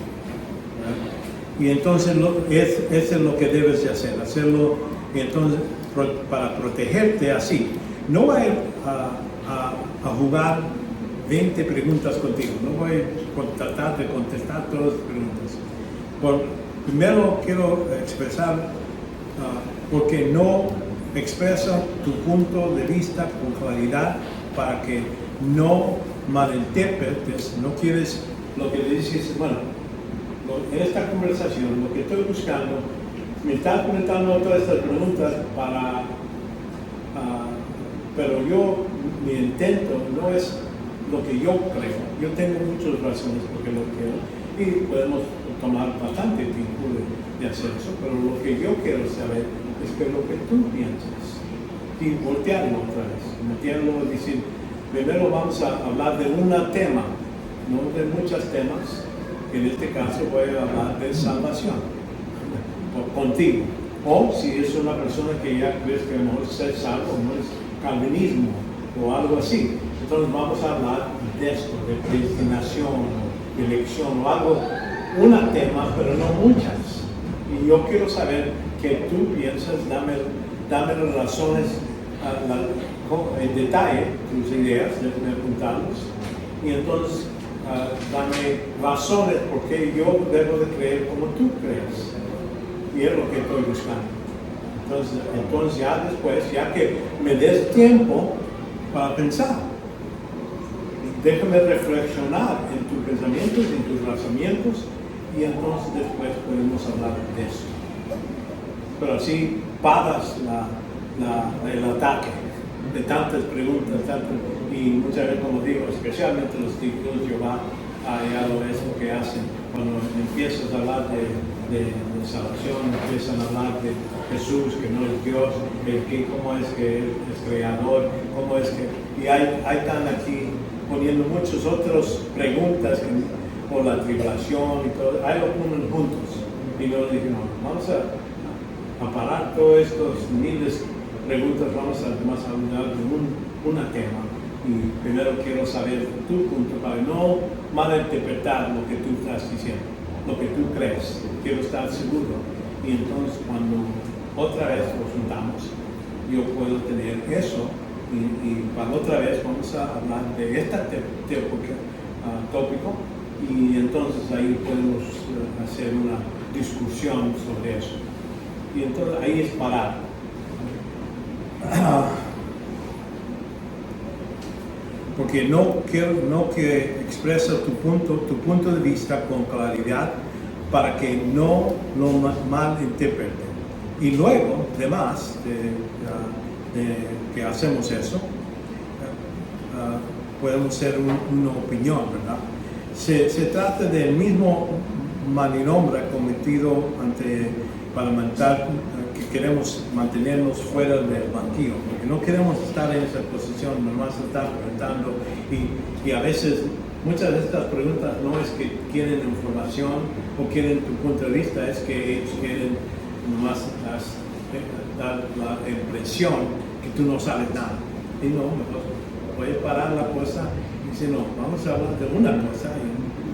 ¿Verdad? Y entonces eso es lo que debes de hacerlo, y entonces para protegerte así. No voy a jugar 20 preguntas contigo, no voy a tratar de contestar todas las preguntas. Primero quiero expresar porque no expresa tu punto de vista con claridad para que no malinterpretes, no quieres lo que le dices, bueno, en esta conversación lo que estoy buscando, me están preguntando todas estas preguntas pero mi intento no es lo que yo creo. Yo tengo muchas razones porque lo quiero y podemos tomar bastante tiempo de hacer eso, pero lo que yo quiero saber es que lo que tú piensas y voltearlo otra vez, meterlo, decir, primero vamos a hablar de un tema, no de muchos temas. En este caso voy a hablar de salvación contigo. O si es una persona que ya crees que no es ser salvo, no es calvinismo o algo así. Entonces vamos a hablar de esto, de predestinación, de elección o algo, un tema, pero no muchas. Y yo quiero saber qué tú piensas, dame las razones en detalle, tus ideas, déjame apuntarlos. Y entonces dame razones por qué yo debo de creer como tú crees. Y es lo que estoy buscando. Entonces ya después, ya que me des tiempo para pensar, déjame reflexionar en tus pensamientos, en tus razonamientos, y entonces después podemos hablar de eso. Pero así paras el ataque de tantas preguntas, y muchas veces, como digo, especialmente los testigos de Jehová, ya lo es lo que hacen. Cuando empiezas a hablar de salvación, empiezan a hablar de Jesús, que no es Dios, cómo es que es creador, cómo es que... Y están aquí poniendo muchas otras preguntas por la tribulación y todo, ahí lo ponen juntos. Y luego dije, no, vamos a parar todos estos miles de preguntas, vamos a hablar de un tema. Y primero quiero saber tu punto para no malinterpretar lo que tú estás diciendo, lo que tú crees. Quiero estar seguro. Y entonces cuando otra vez nos juntamos, yo puedo tener eso y para otra vez vamos a hablar de este tópico y entonces ahí podemos hacer una discusión sobre eso. Y entonces ahí es parar. Porque no que expresa tu punto de vista con claridad para que no lo malinterpreten. Y luego, además de que hacemos eso, podemos hacer una opinión, ¿verdad? Se trata del mismo maninombre cometido para mantener que queremos mantenernos fuera del banquillo, porque no queremos estar en esa posición, nomás estar preguntando y a veces muchas de estas preguntas no es que quieren información o quieren tu punto de vista, es que ellos quieren nomás dar la impresión que tú no sabes nada. Y no, mejor voy a parar la cosa y decir, no, vamos a hablar de una cosa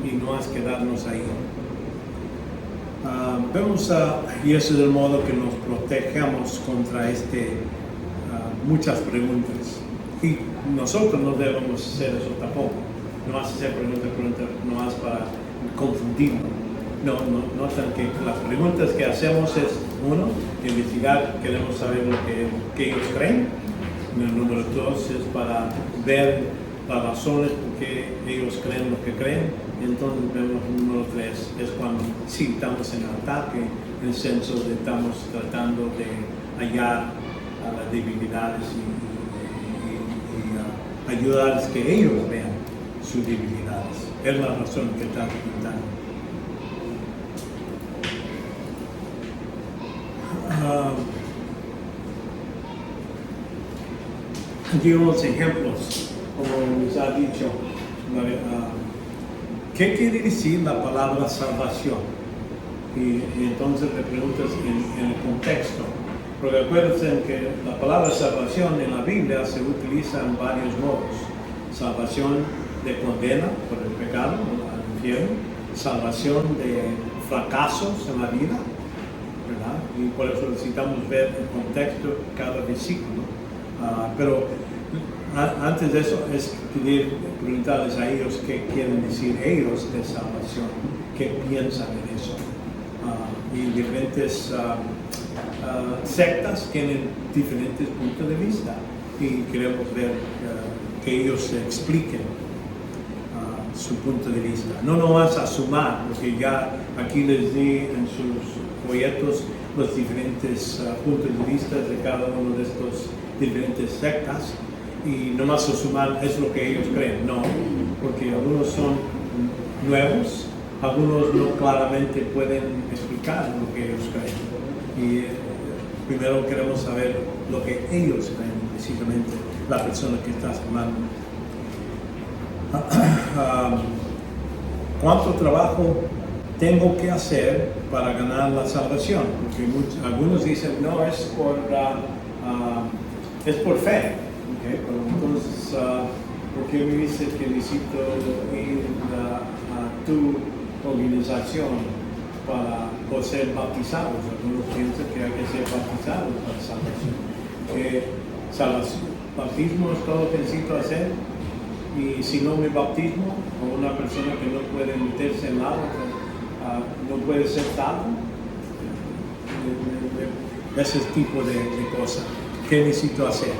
y no has quedarnos ahí. Y ese es el modo que nos protegemos contra muchas preguntas. Y nosotros no debemos hacer eso tampoco. No vas a hacer preguntas, no vas para confundirnos. No, notan que las preguntas que hacemos es, uno, investigar, queremos saber lo que ellos creen. El número dos es para ver las razones por qué ellos creen lo que creen. Entonces vemos el número 3, es cuando sí estamos en ataque, en el senso de estamos tratando de hallar a las debilidades y ayudarles que ellos vean sus debilidades. Es la razón que estamos preguntando. Aquí unos ejemplos, como les ha dicho. ¿Qué quiere decir la palabra salvación? Y entonces le preguntas en el contexto. Porque acuérdense que la palabra salvación en la Biblia se utiliza en varios modos. Salvación de condena por el pecado al infierno, salvación de fracasos en la vida, ¿verdad? Y por eso necesitamos ver el contexto de cada versículo. Pero antes de eso es pedir, preguntarles a ellos qué quieren decir ellos de salvación, qué piensan en eso. Y diferentes sectas tienen diferentes puntos de vista y queremos ver que ellos se expliquen su punto de vista. No nomás a sumar, porque ya aquí les di en sus folletos los diferentes puntos de vista de cada uno de estos diferentes sectas, y no más a sumar es lo que ellos creen, no, porque algunos son nuevos, algunos no claramente pueden explicar lo que ellos creen, y primero queremos saber lo que ellos creen, precisamente la persona que está hablando. ¿Cuánto trabajo tengo que hacer para ganar la salvación? Porque algunos dicen, no, es por fe. Okay, pero entonces, ¿por qué me dices que necesito ir a tu organización para ser bautizados? Algunos piensan que hay que ser bautizados para salvación. Salvación, bautismo es todo lo que necesito hacer, y si no me bautismo, o una persona que no puede meterse en el agua, no puede ser salvo. Ese tipo de cosas. ¿Qué necesito hacer?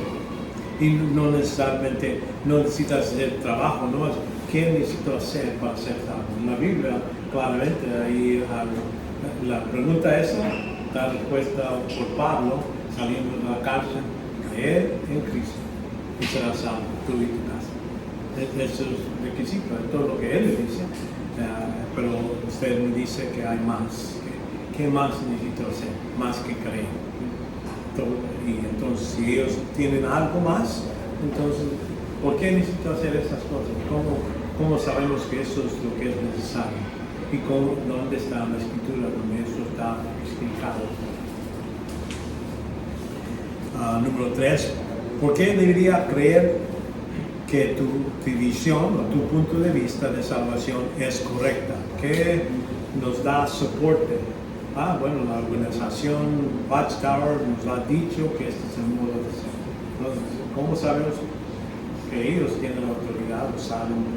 Y no necesariamente, no necesitas hacer trabajo, no es qué necesito hacer para ser salvo. En la Biblia, claramente, ahí la pregunta esa está respuesta por Pablo, saliendo de la cárcel: creer en Cristo y serás salvo, tú y tu casa. Eso es requisito, es todo lo que él dice, pero usted me dice que hay más. ¿Qué más necesito hacer? Más que creer. Y entonces, si ellos tienen algo más, entonces, ¿por qué necesito hacer esas cosas? ¿Cómo sabemos que eso es lo que es necesario? ¿Y dónde está la escritura donde eso está explicado? Número 3, ¿por qué debería creer que tu visión o tu punto de vista de salvación es correcta? ¿Qué nos da soporte? Bueno, la organización Watchtower nos ha dicho que este es el modo de ser. Entonces, ¿cómo sabemos que ellos tienen autoridad o saben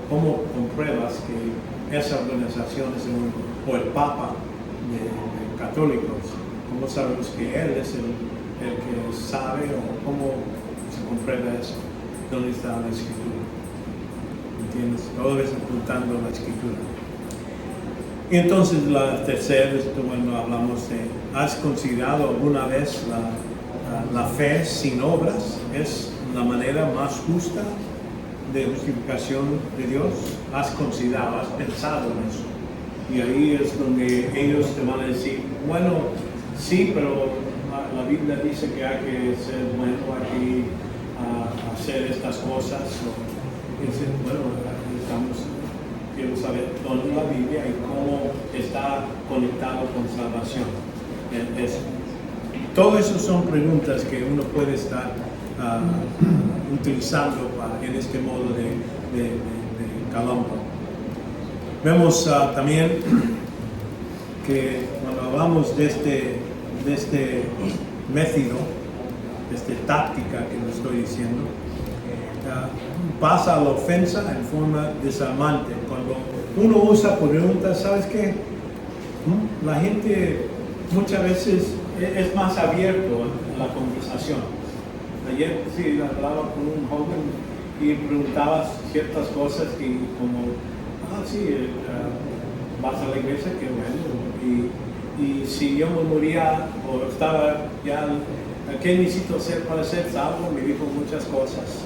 cómo compruebas que esa organización es o el Papa de católicos? ¿Cómo sabemos que él es el que sabe, o cómo se comprueba eso? ¿Dónde está la escritura? ¿Entiendes? Todo es apuntando a la escritura. Y entonces la tercera, cuando hablamos de, ¿has considerado alguna vez la fe sin obras? ¿Es la manera más justa de justificación de Dios? ¿Has considerado, has pensado en eso? Y ahí es donde ellos te van a decir, bueno, sí, pero la Biblia dice que hay que ser bueno, hay que hacer estas cosas. Quiero saber dónde la Biblia y cómo está conectado con salvación. Todo eso son preguntas que uno puede estar utilizando en este modo de Calombo. Vemos también que cuando hablamos de este método, de esta táctica que les estoy diciendo, pasa a la ofensa en forma desarmante. Cuando uno usa preguntas, ¿sabes qué? La gente muchas veces es más abierto en la conversación. Ayer sí hablaba con un joven y preguntaba ciertas cosas y como, vas a la iglesia, qué bueno. Y si yo me moría o estaba ya, ¿qué necesito hacer para ser salvo? Me dijo muchas cosas.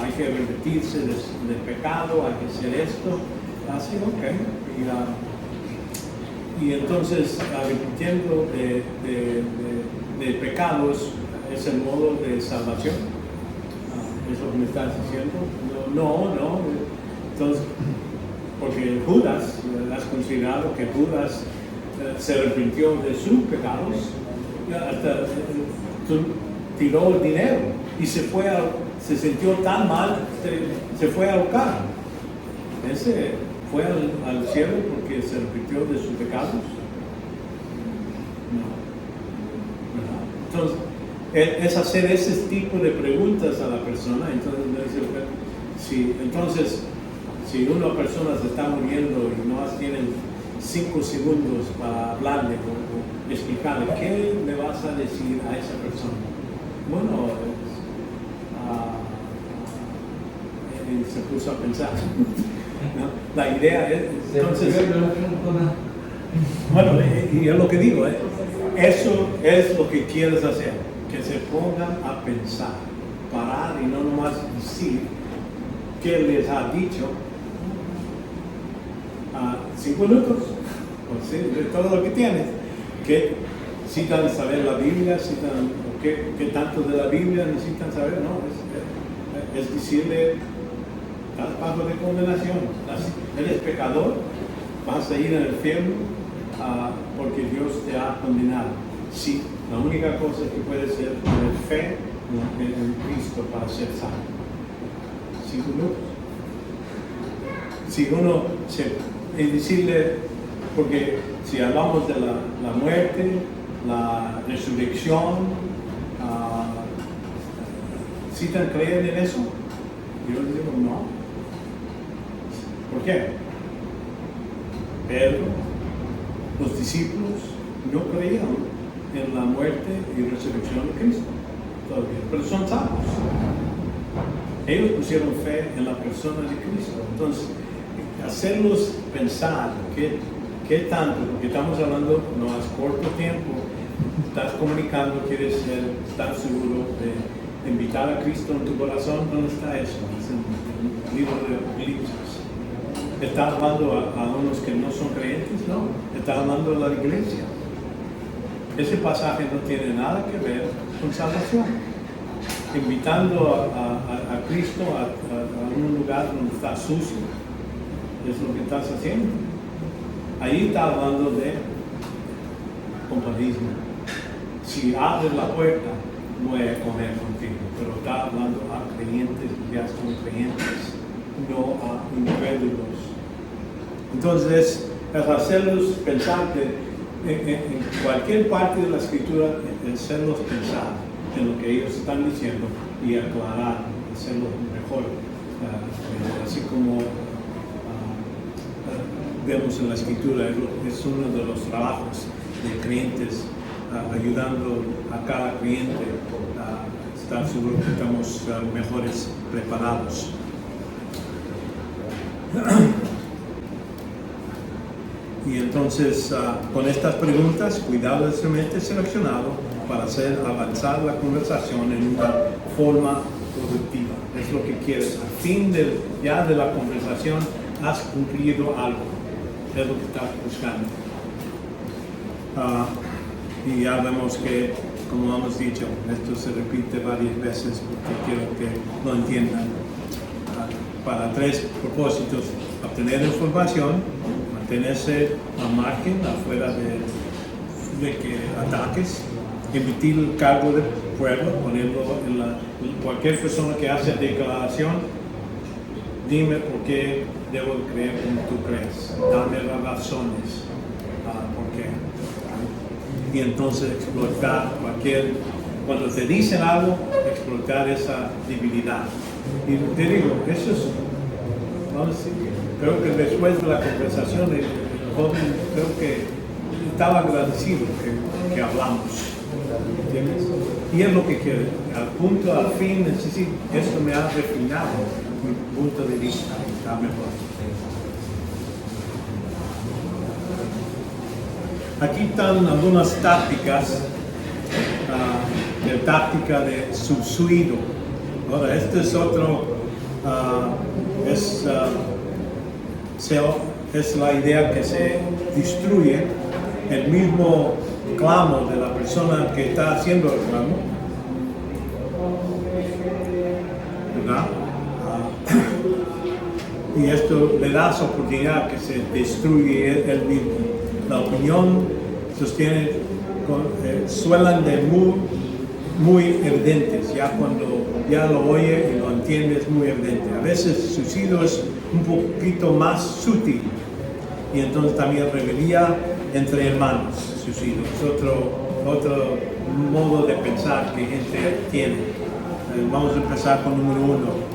Hay que arrepentirse del pecado, hay que hacer esto. Así, ok. Y entonces, arrepintiendo de pecados es el modo de salvación. ¿Es lo que me estás diciendo? No. Entonces, porque Judas, has considerado que Judas se arrepintió de sus pecados, hasta tiró el dinero y se sintió tan mal, se fue a ahorcar. Ese fue al cielo porque se arrepintió de sus pecados. No. Entonces, es hacer ese tipo de preguntas a la persona. Entonces, si una persona se está muriendo y no tienen 5 segundos para hablarle o explicarle, ¿qué le vas a decir a esa persona? Bueno, él se puso a pensar. ¿No? La idea es, entonces, bueno, y es lo que digo, eso es lo que quieres hacer, que se pongan a pensar, parar y no nomás decir qué les ha dicho. 5 minutos, o sea, de todo lo que tienes, que necesitan saber la Biblia, qué tanto de la Biblia necesitan saber, no, es decirle, estás bajo de condenación, eres pecador, vas a ir al infierno porque Dios te ha condenado. Sí, la única cosa que puede ser tener fe en Cristo para ser salvo. 5 minutos. Si uno es decirle, porque si hablamos de la muerte, la resurrección, ¿necesitan creer en eso? Yo les digo no. ¿Por qué? Pedro, los discípulos no creían en la muerte y resurrección de Cristo todavía, pero son salvos. Ellos pusieron fe en la persona de Cristo. Entonces, hacerlos pensar qué tanto, porque estamos hablando no es corto tiempo, estás comunicando, quieres estar seguro de invitar a Cristo en tu corazón. ¿Dónde está eso? Es en el libro de Apocalipsis. ¿Está hablando a unos que no son creyentes? No, está hablando a la iglesia. Ese pasaje no tiene nada que ver con salvación. Invitando a Cristo a un lugar donde está sucio, es lo que estás haciendo. Ahí está hablando de compañerismo. Si abres la puerta, voy a comer contigo, pero está hablando a creyentes que ya son creyentes, no a incrédulos. Entonces, es hacerlos pensar que en cualquier parte de la escritura, hacerlos pensar en lo que ellos están diciendo y aclarar, hacerlo mejor, así como vemos en la escritura. Es uno de los trabajos de creyentes, ayudando a cada creyente a estar seguro que estamos mejores preparados. Y entonces, con estas preguntas, cuidadosamente seleccionado para hacer avanzar la conversación en una forma productiva. Es lo que quieres. Al fin de la conversación, has cumplido algo. Es lo que estás buscando. Y ya vemos que, como hemos dicho, esto se repite varias veces porque quiero que lo entiendan. Para 3 propósitos: obtener información, mantenerse al margen, afuera de que ataques, emitir el cargo de prueba, ponerlo en cualquier persona que hace declaración. Dime por qué debo creer como tú crees, dame las razones por qué. Y entonces explotar cuando te dicen algo, explotar esa debilidad. Y te digo, eso es, vamos a decir, creo que después de la conversación, el joven creo que estaba agradecido que hablamos. ¿Entiendes? Y es lo que quiere. Al fin, es decir, esto me ha refinado mi punto de vista, está mejor. Aquí están algunas tácticas, de táctica de subsuido. Ahora, este es otro, es la idea que se destruye el mismo clamo de la persona que está haciendo el clamo, ¿verdad? Y esto le da esa oportunidad que se destruye él mismo. La opinión sostiene, suelan de muy evidentes, ya cuando ya lo oye y lo entiende es muy evidente. A veces suicidio es un poquito más sutil y entonces también rebelía entre hermanos, suicidio. Es otro modo de pensar que gente tiene. Vamos a empezar con número 1.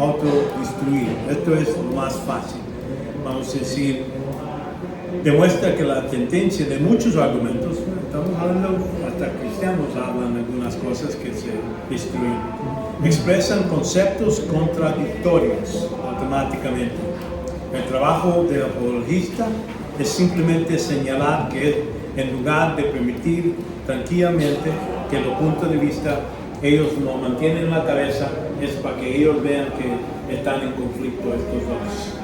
Autodestruir. Esto es lo más fácil. Vamos a decir, demuestra que la tendencia de muchos argumentos, estamos hablando, hasta cristianos hablan algunas cosas que se destruyen, expresan conceptos contradictorios automáticamente. El trabajo del apologista es simplemente señalar que en lugar de permitir tranquilamente que los puntos de vista ellos lo mantienen en la cabeza, es para que ellos vean que están en conflicto estos dos.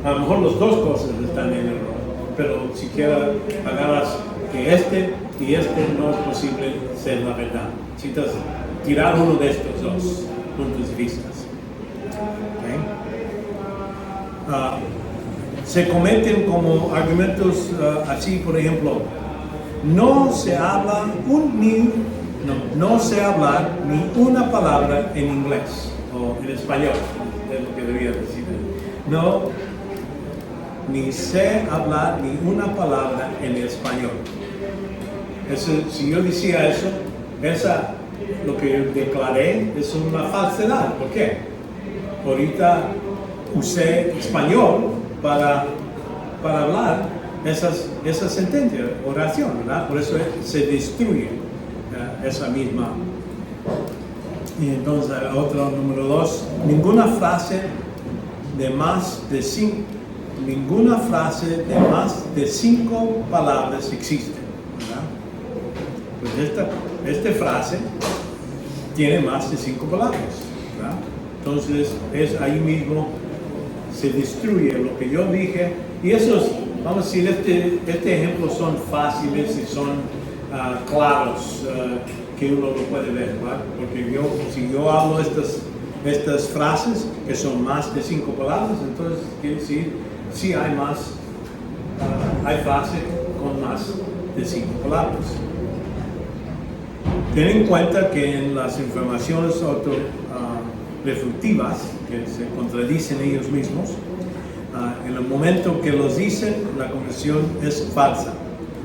A lo mejor las dos cosas están en error, pero siquiera agarras que este y este no es posible ser la verdad. Necesitas tirar uno de estos dos puntos de vista. Okay. Se cometen como argumentos así, por ejemplo, no se habla no sé hablar ni una palabra en inglés o en español, es lo que debería decir. No, ni sé hablar ni una palabra en español. Si yo decía eso, lo que declaré es una falsedad. ¿Por qué? Ahorita usé español para hablar esa sentencia, oración, ¿verdad? Por eso se destruye esa misma. Y entonces, otro número 2, ninguna frase de más de 5 palabras existe, ¿verdad? Pues esta frase tiene más de 5 palabras, ¿verdad? Entonces, es ahí mismo se destruye lo que yo dije, y esos, vamos a decir, este ejemplo son fáciles y son claros, que uno lo puede ver, ¿verdad? Porque si yo hablo estas frases que son más de 5 palabras, entonces quiere decir, sí hay hay frases con más de 5 palabras. Ten en cuenta que en las informaciones refutativas, que se contradicen ellos mismos, en el momento que los dicen, la confesión es falsa.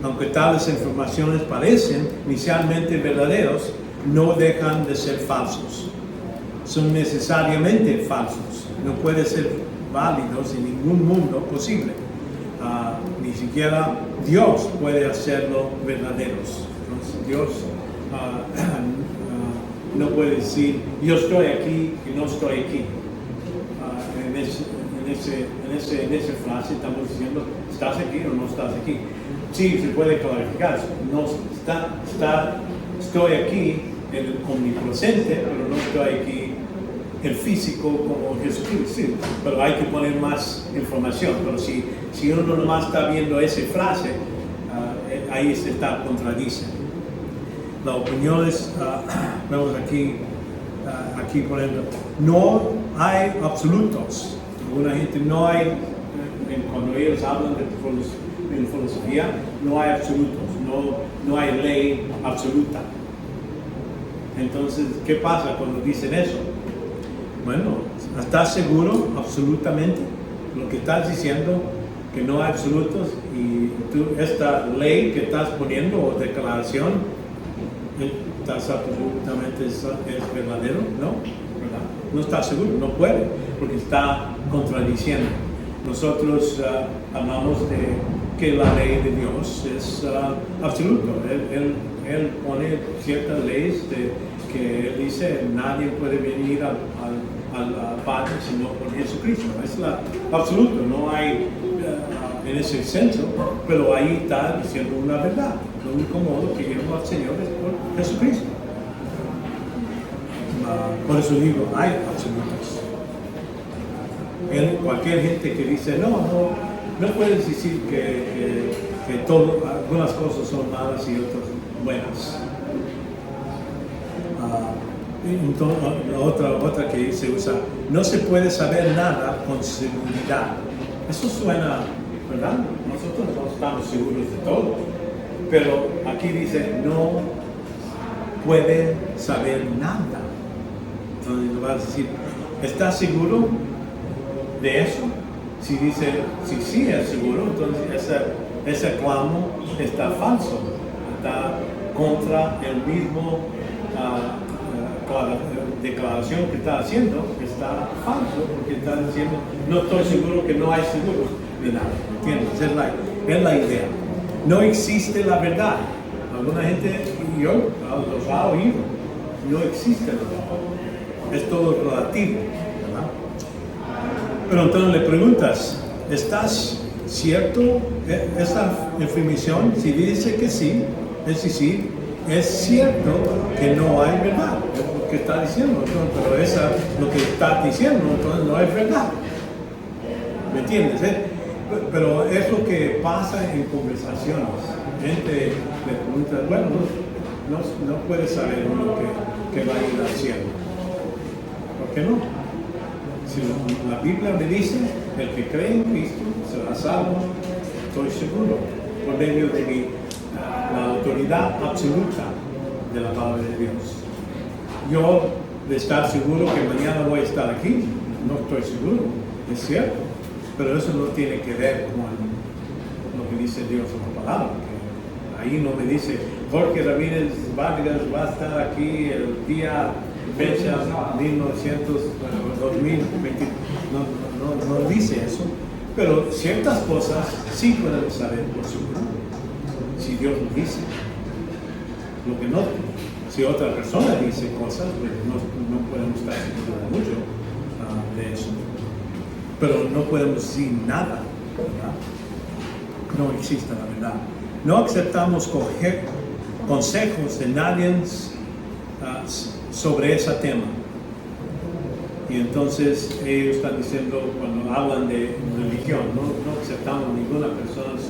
Aunque tales informaciones parecen inicialmente verdaderos, no dejan de ser falsos. Son necesariamente falsos. No pueden ser válidos en ningún mundo posible. Ni siquiera Dios puede hacerlo verdaderos. Entonces Dios no puede decir, yo estoy aquí y no estoy aquí. En esa frase estamos diciendo, ¿estás aquí o no estás aquí? Sí, se puede clarificar. No estoy aquí omnipresente, pero no estoy aquí el físico como Jesucristo. Sí, pero hay que poner más información. Pero si uno nomás está viendo esa frase, ahí se está contradiciendo. La opinión es, vemos aquí por ejemplo, no hay absolutos. Alguna gente no hay, cuando ellos hablan de filosofía, no hay absolutos, no hay ley absoluta. Entonces, ¿qué pasa cuando dicen eso? Bueno, ¿estás seguro absolutamente? Lo que estás diciendo, que no hay absolutos, y esta ley que estás poniendo o declaración, ¿estás absolutamente es verdadero? No, ¿verdad? No estás seguro, no puede, porque está contradiciendo. Nosotros hablamos de que la ley de Dios es absoluta. Él pone ciertas leyes que él dice nadie puede venir al Padre sino por Jesucristo. Es la absoluta, no hay en ese senso, pero ahí está diciendo una verdad. El único modo que lleva al Señor es por Jesucristo. Por eso digo, hay absolutos. Cualquier gente que dice, no puedes decir que algunas cosas son malas y otras buenas. Entonces, otra que se usa, no se puede saber nada con seguridad. Eso suena ¿verdad? Nosotros no estamos seguros de todo, pero aquí dice, no puede saber nada. Entonces le vas a decir, ¿estás seguro de eso? Si dice, sí es seguro, entonces ese clamo está falso, está contra el mismo declaración que está haciendo, está falso, porque está diciendo, no estoy seguro, que no hay seguro de nada, ¿entiendes? Es la idea. No existe la verdad. Alguna gente, yo los ha oído, no existe la verdad. Es todo relativo, ¿verdad? Pero entonces le preguntas, ¿estás cierto esta afirmación? Si dice que sí, es decir, es cierto que no hay verdad, es lo que está diciendo, entonces, pero lo que está diciendo, entonces no es verdad. ¿Me entiendes? Pero es lo que pasa en conversaciones. Gente le pregunta, bueno, no puede saber uno que va a ir al cielo. ¿Por qué no? Si la Biblia me dice, el que cree en Cristo será salvo, estoy seguro, por medio de la autoridad absoluta de la palabra de Dios. Yo, de estar seguro que mañana voy a estar aquí, no estoy seguro, es cierto, pero eso no tiene que ver con lo que dice Dios en la palabra. Ahí no me dice, Jorge Ramírez Vargas va a estar aquí el día fecha 2020, no dice eso, pero ciertas cosas sí podemos saber por seguro, si Dios lo dice. Lo que no, si otra persona dice cosas, pues no podemos estar seguros mucho de eso, pero no podemos decir nada, ¿verdad? No existe la verdad. No aceptamos consejos de nadie sobre ese tema. Y entonces ellos están diciendo, cuando hablan de religión, no aceptamos ninguna persona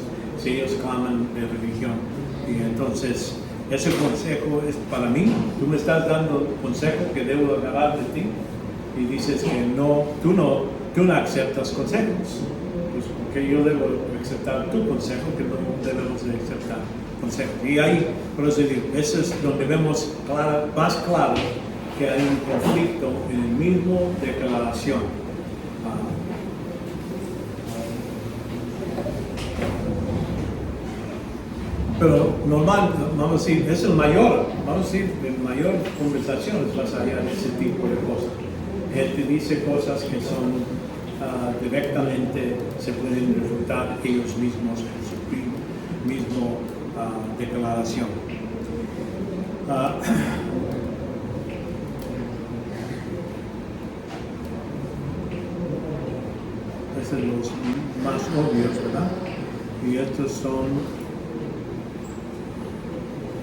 si ellos claman de religión. Y entonces ese consejo es para mí. Tú me estás dando consejo que debo agarrar de ti y dices que tú no aceptas consejos. Pues porque yo debo aceptar tu consejo, que no debemos de aceptar consejos. Y ahí, por eso digo, eso es donde vemos más claro que hay un conflicto en el mismo declaración. Pero normal, vamos a decir, es el mayor conversación es más allá de ese tipo de cosas. Él te dice cosas que son directamente, se pueden refutar ellos mismos en su mismo declaración. Esos son los más obvios, ¿verdad? Y estos son,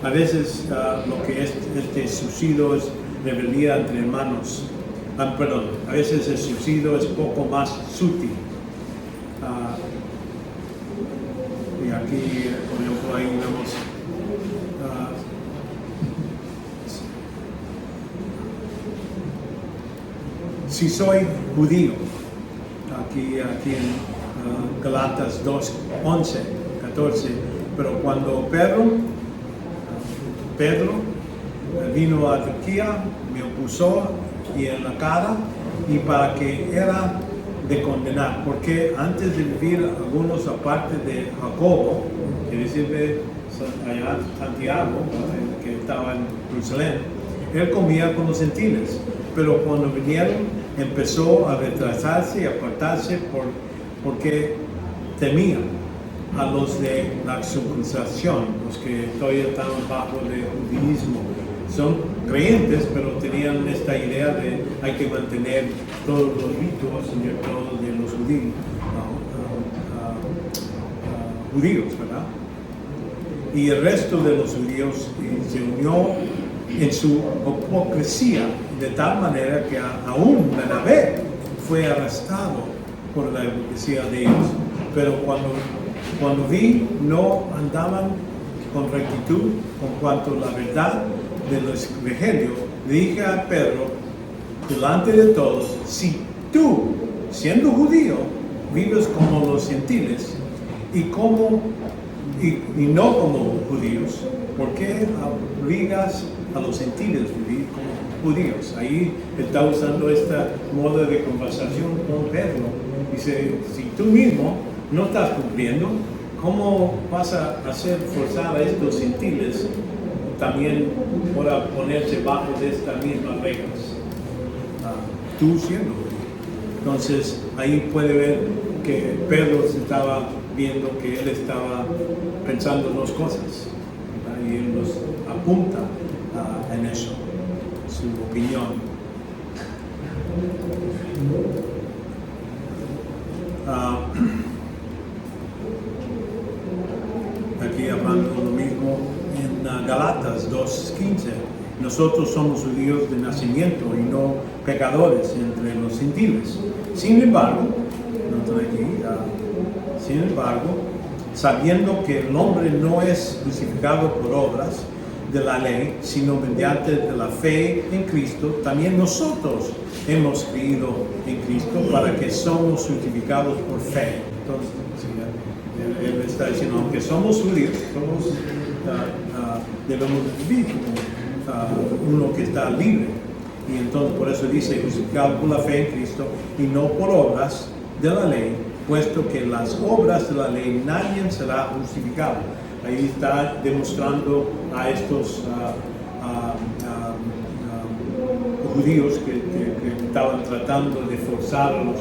a veces lo que es este suicidio es rebeldía entre hermanos. Perdón, a veces el suicidio es poco más sutil. Y aquí, por ejemplo, ahí vemos si soy judío, aquí en Galatas 2, 11, 14, pero cuando Pedro vino a Turquía, me opuso y en la cara, y para que era de condenar, porque antes de vivir algunos aparte de Jacobo, que decir allá Santiago, que estaba en Jerusalén, él comía con los gentiles, pero cuando vinieron empezó a retrasarse y apartarse porque temía a los de la circuncisión, los que todavía estaban bajo el judaísmo. Son creyentes, pero tenían esta idea de hay que mantener todos los ritos de los judíos, ¿verdad? Y el resto de los judíos se unió en su hipocresía, de tal manera que aún Bernabé fue arrestado por la hipocresía de ellos. Pero cuando vi no andaban con rectitud con cuanto a la verdad de los evangelios, le dije a Pedro, delante de todos, si tú, siendo judío, vives como los gentiles y cómo y no como judíos. ¿Por qué obligas a los gentiles a vivir como judíos? Ahí está usando esta modo de conversación con Pedro. Dice, si tú mismo no estás cumpliendo, ¿cómo vas a hacer forzar a estos gentiles también para ponerse bajo de estas mismas reglas? Tú siendo judío. Entonces ahí puede ver que Pedro se estaba viendo que él estaba pensando en dos cosas, ¿verdad? Y él nos apunta en eso, su opinión. Aquí hablando lo mismo en Galatas 2:15, nosotros somos judíos de nacimiento y no pecadores entre los gentiles. Sin embargo, sabiendo que el hombre no es justificado por obras de la ley, sino mediante de la fe en Cristo, también nosotros hemos creído en Cristo para que somos justificados por fe. Entonces, él está diciendo, aunque somos judíos, debemos vivir como uno que está libre. Y entonces por eso dice, justificado por la fe en Cristo y no por obras de la ley, puesto que las obras de la ley nadie será justificado. Ahí está demostrando a estos judíos que estaban tratando de forzar a los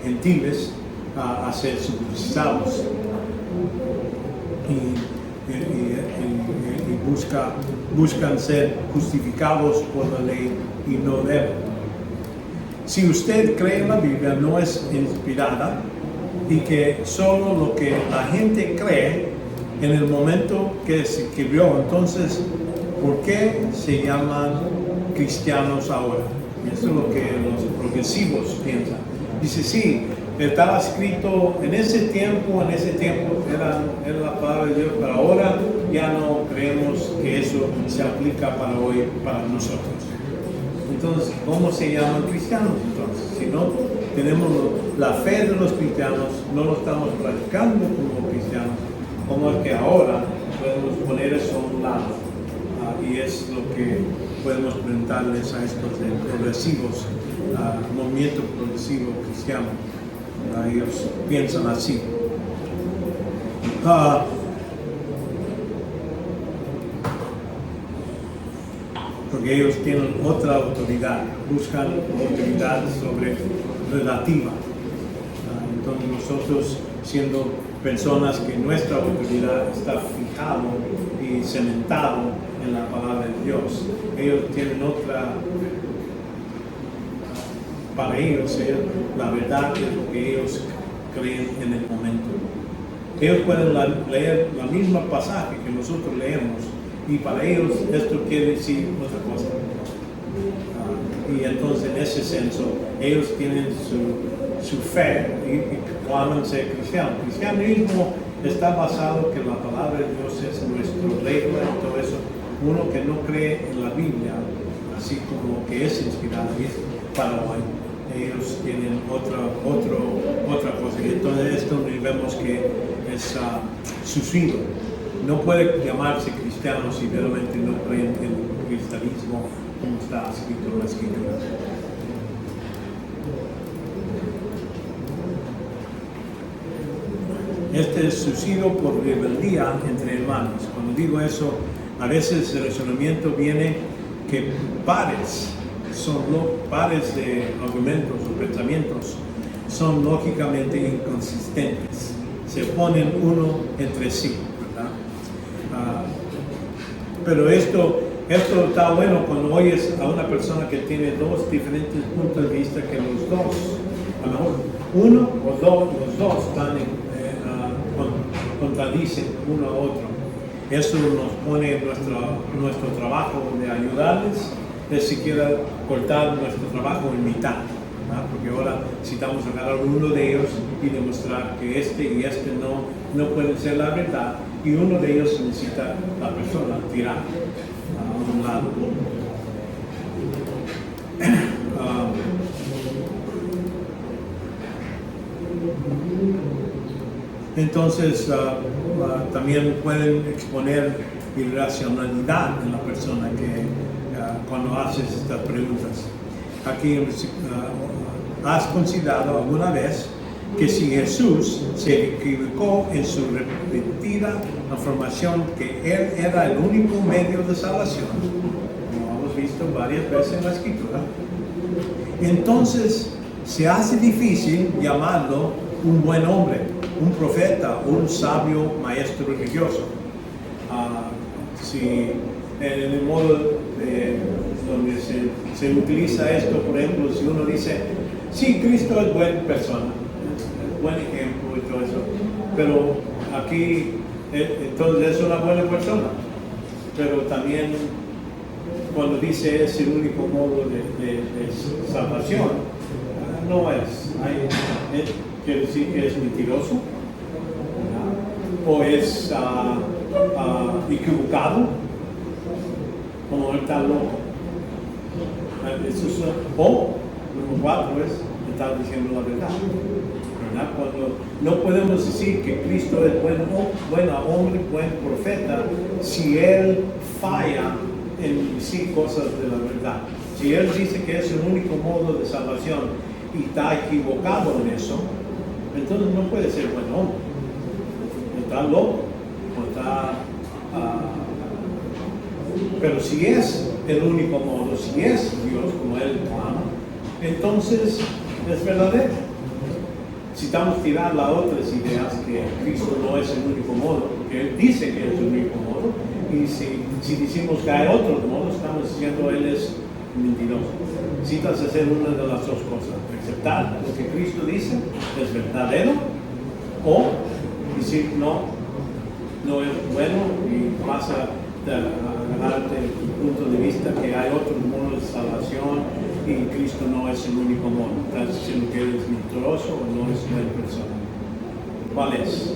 gentiles a ser circuncidados y buscan ser justificados por la ley y no deben. Si usted cree en la Biblia, no es inspirada y que solo lo que la gente cree en el momento que se escribió, entonces, ¿por qué se llaman cristianos ahora? Eso es lo que los progresivos piensan. Dice, sí, estaba escrito en ese tiempo era la palabra de Dios, pero ahora ya no creemos que eso se aplica para hoy, para nosotros. Entonces, ¿cómo se llaman cristianos entonces? Si no tenemos la fe de los cristianos, no lo estamos practicando como cristianos, ¿cómo es que ahora podemos poner eso a un lado? Y es lo que podemos preguntarles a estos progresivos, movimiento progresivo cristiano. Ellos piensan así. Porque ellos tienen otra autoridad, buscan autoridad sobre relativa. Entonces nosotros, siendo personas que nuestra autoridad está fijado y cementado en la palabra de Dios, ellos tienen otra. Para ellos, la verdad es lo que ellos creen en el momento. Ellos pueden leer la misma pasaje que nosotros leemos y para ellos esto quiere decir otra cosa. Y entonces en ese senso, ellos tienen su fe y claman ser cristianos. El cristianismo está basado que la palabra de Dios es nuestra regla y todo eso. Uno que no cree en la Biblia, así como que es inspirada, es para hoy. Ellos tienen otra cosa. Y entonces esto vemos que es suicidio. No puede llamarse cristiano si realmente no creen en el cristianismo como está escrito en la Escritura. Este es suicidio por rebeldía entre hermanos. Cuando digo eso, a veces el razonamiento viene que pares de argumentos o pensamientos son lógicamente inconsistentes, se ponen uno entre sí, ¿verdad? Pero esto está bueno cuando oyes a una persona que tiene dos diferentes puntos de vista que los dos, a lo mejor uno o los dos están contradicen uno a otro. Eso nos pone nuestro trabajo de ayudarles, es siquiera cortar nuestro trabajo en mitad, ¿verdad? Porque ahora necesitamos agarrar uno de ellos y demostrar que este y este no pueden ser la verdad, y uno de ellos necesita la persona tirar a un lado. Entonces, también pueden exponer irracionalidad en la persona cuando haces estas preguntas. Aquí, ¿has considerado alguna vez que si Jesús se equivocó en su repetida afirmación que Él era el único medio de salvación, como hemos visto varias veces en la Escritura, entonces se hace difícil llamarlo un buen hombre, un profeta, un sabio maestro religioso? Si en el modo donde se utiliza esto, por ejemplo, si uno dice, sí, Cristo es buena persona, buen ejemplo y todo eso, pero aquí entonces es una buena persona, pero también cuando dice es el único modo de salvación, no es. Quiere decir que es mentiroso, o es equivocado, como él está loco. O, número 4 es, está diciendo la verdad. Cuando no podemos decir que Cristo es buen hombre, buen profeta, si Él falla en decir cosas de la verdad. Si Él dice que es el único modo de salvación y está equivocado en eso, entonces no puede ser buen hombre. Está loco. Pero si es el único modo, si es Dios como Él clama, entonces es verdadero. Si estamos a tirar las otras ideas que Cristo no es el único modo, porque Él dice que es el único modo, y si decimos que hay otros modos, estamos diciendo Él es mentiroso. Necesitas hacer una de las dos cosas: aceptar lo que Cristo dice es verdadero, o decir no es bueno, y vas a ganarte tu punto de vista que hay otros modos de salvación y Cristo no es el único modo. ¿Estás diciendo que Él es mentiroso o no es buena persona? ¿Cuál es?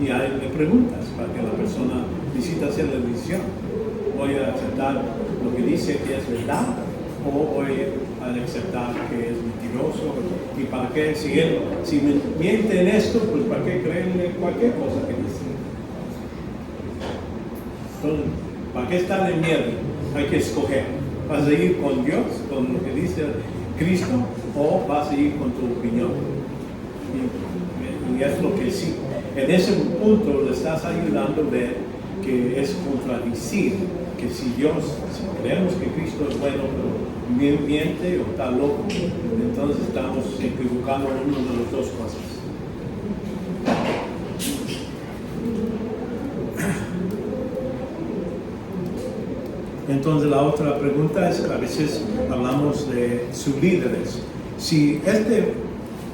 Y hay preguntas para que la persona necesita hacer la decisión. ¿Voy a aceptar lo que dice que es verdad, o voy a aceptar que es mentiroso? ¿Y para qué? Si me miente en esto, pues ¿para qué creerle cualquier cosa que dice? Entonces, ¿para qué estar en miedo? Hay que escoger. ¿Vas a ir con Dios, con lo que dice Cristo, o vas a ir con tu opinión? Y es lo que sí. En ese punto le estás ayudando a ver que es contradicir, que si creemos que Cristo es bueno, pero miente o está loco, entonces estamos equivocando en una de las dos cosas. Entonces la otra pregunta es que a veces hablamos de sus líderes. Si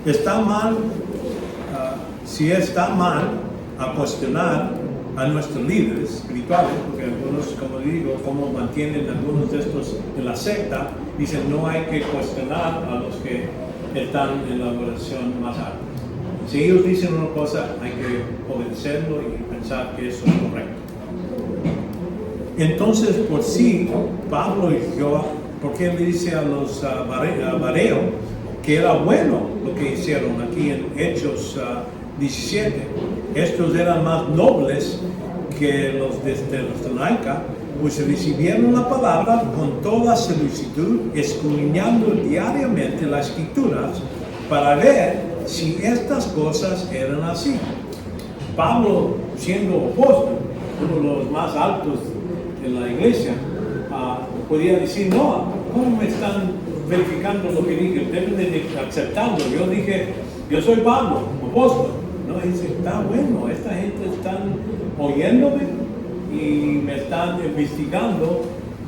está mal, si está mal a cuestionar a nuestros líderes espirituales, porque algunos, como digo, como mantienen algunos de estos en la secta, dicen no hay que cuestionar a los que están en la oración más alta. Si ellos dicen una cosa, hay que obedecerlo y pensar que eso es correcto. Entonces, por sí, Pablo yo, porque él le dice a los Bereos que era bueno lo que hicieron aquí en Hechos 17. Estos eran más nobles que los de Tesalónica, pues recibieron la palabra con toda solicitud, escudriñando diariamente las Escrituras para ver si estas cosas eran así. Pablo, siendo apóstol, uno de los más altos en la iglesia, podía decir, no, ¿cómo me están verificando lo que dije? Deben de aceptarlo. Yo dije, yo soy Pablo, apóstol. No, dice, está bueno, esta gente están oyéndome y me están investigando,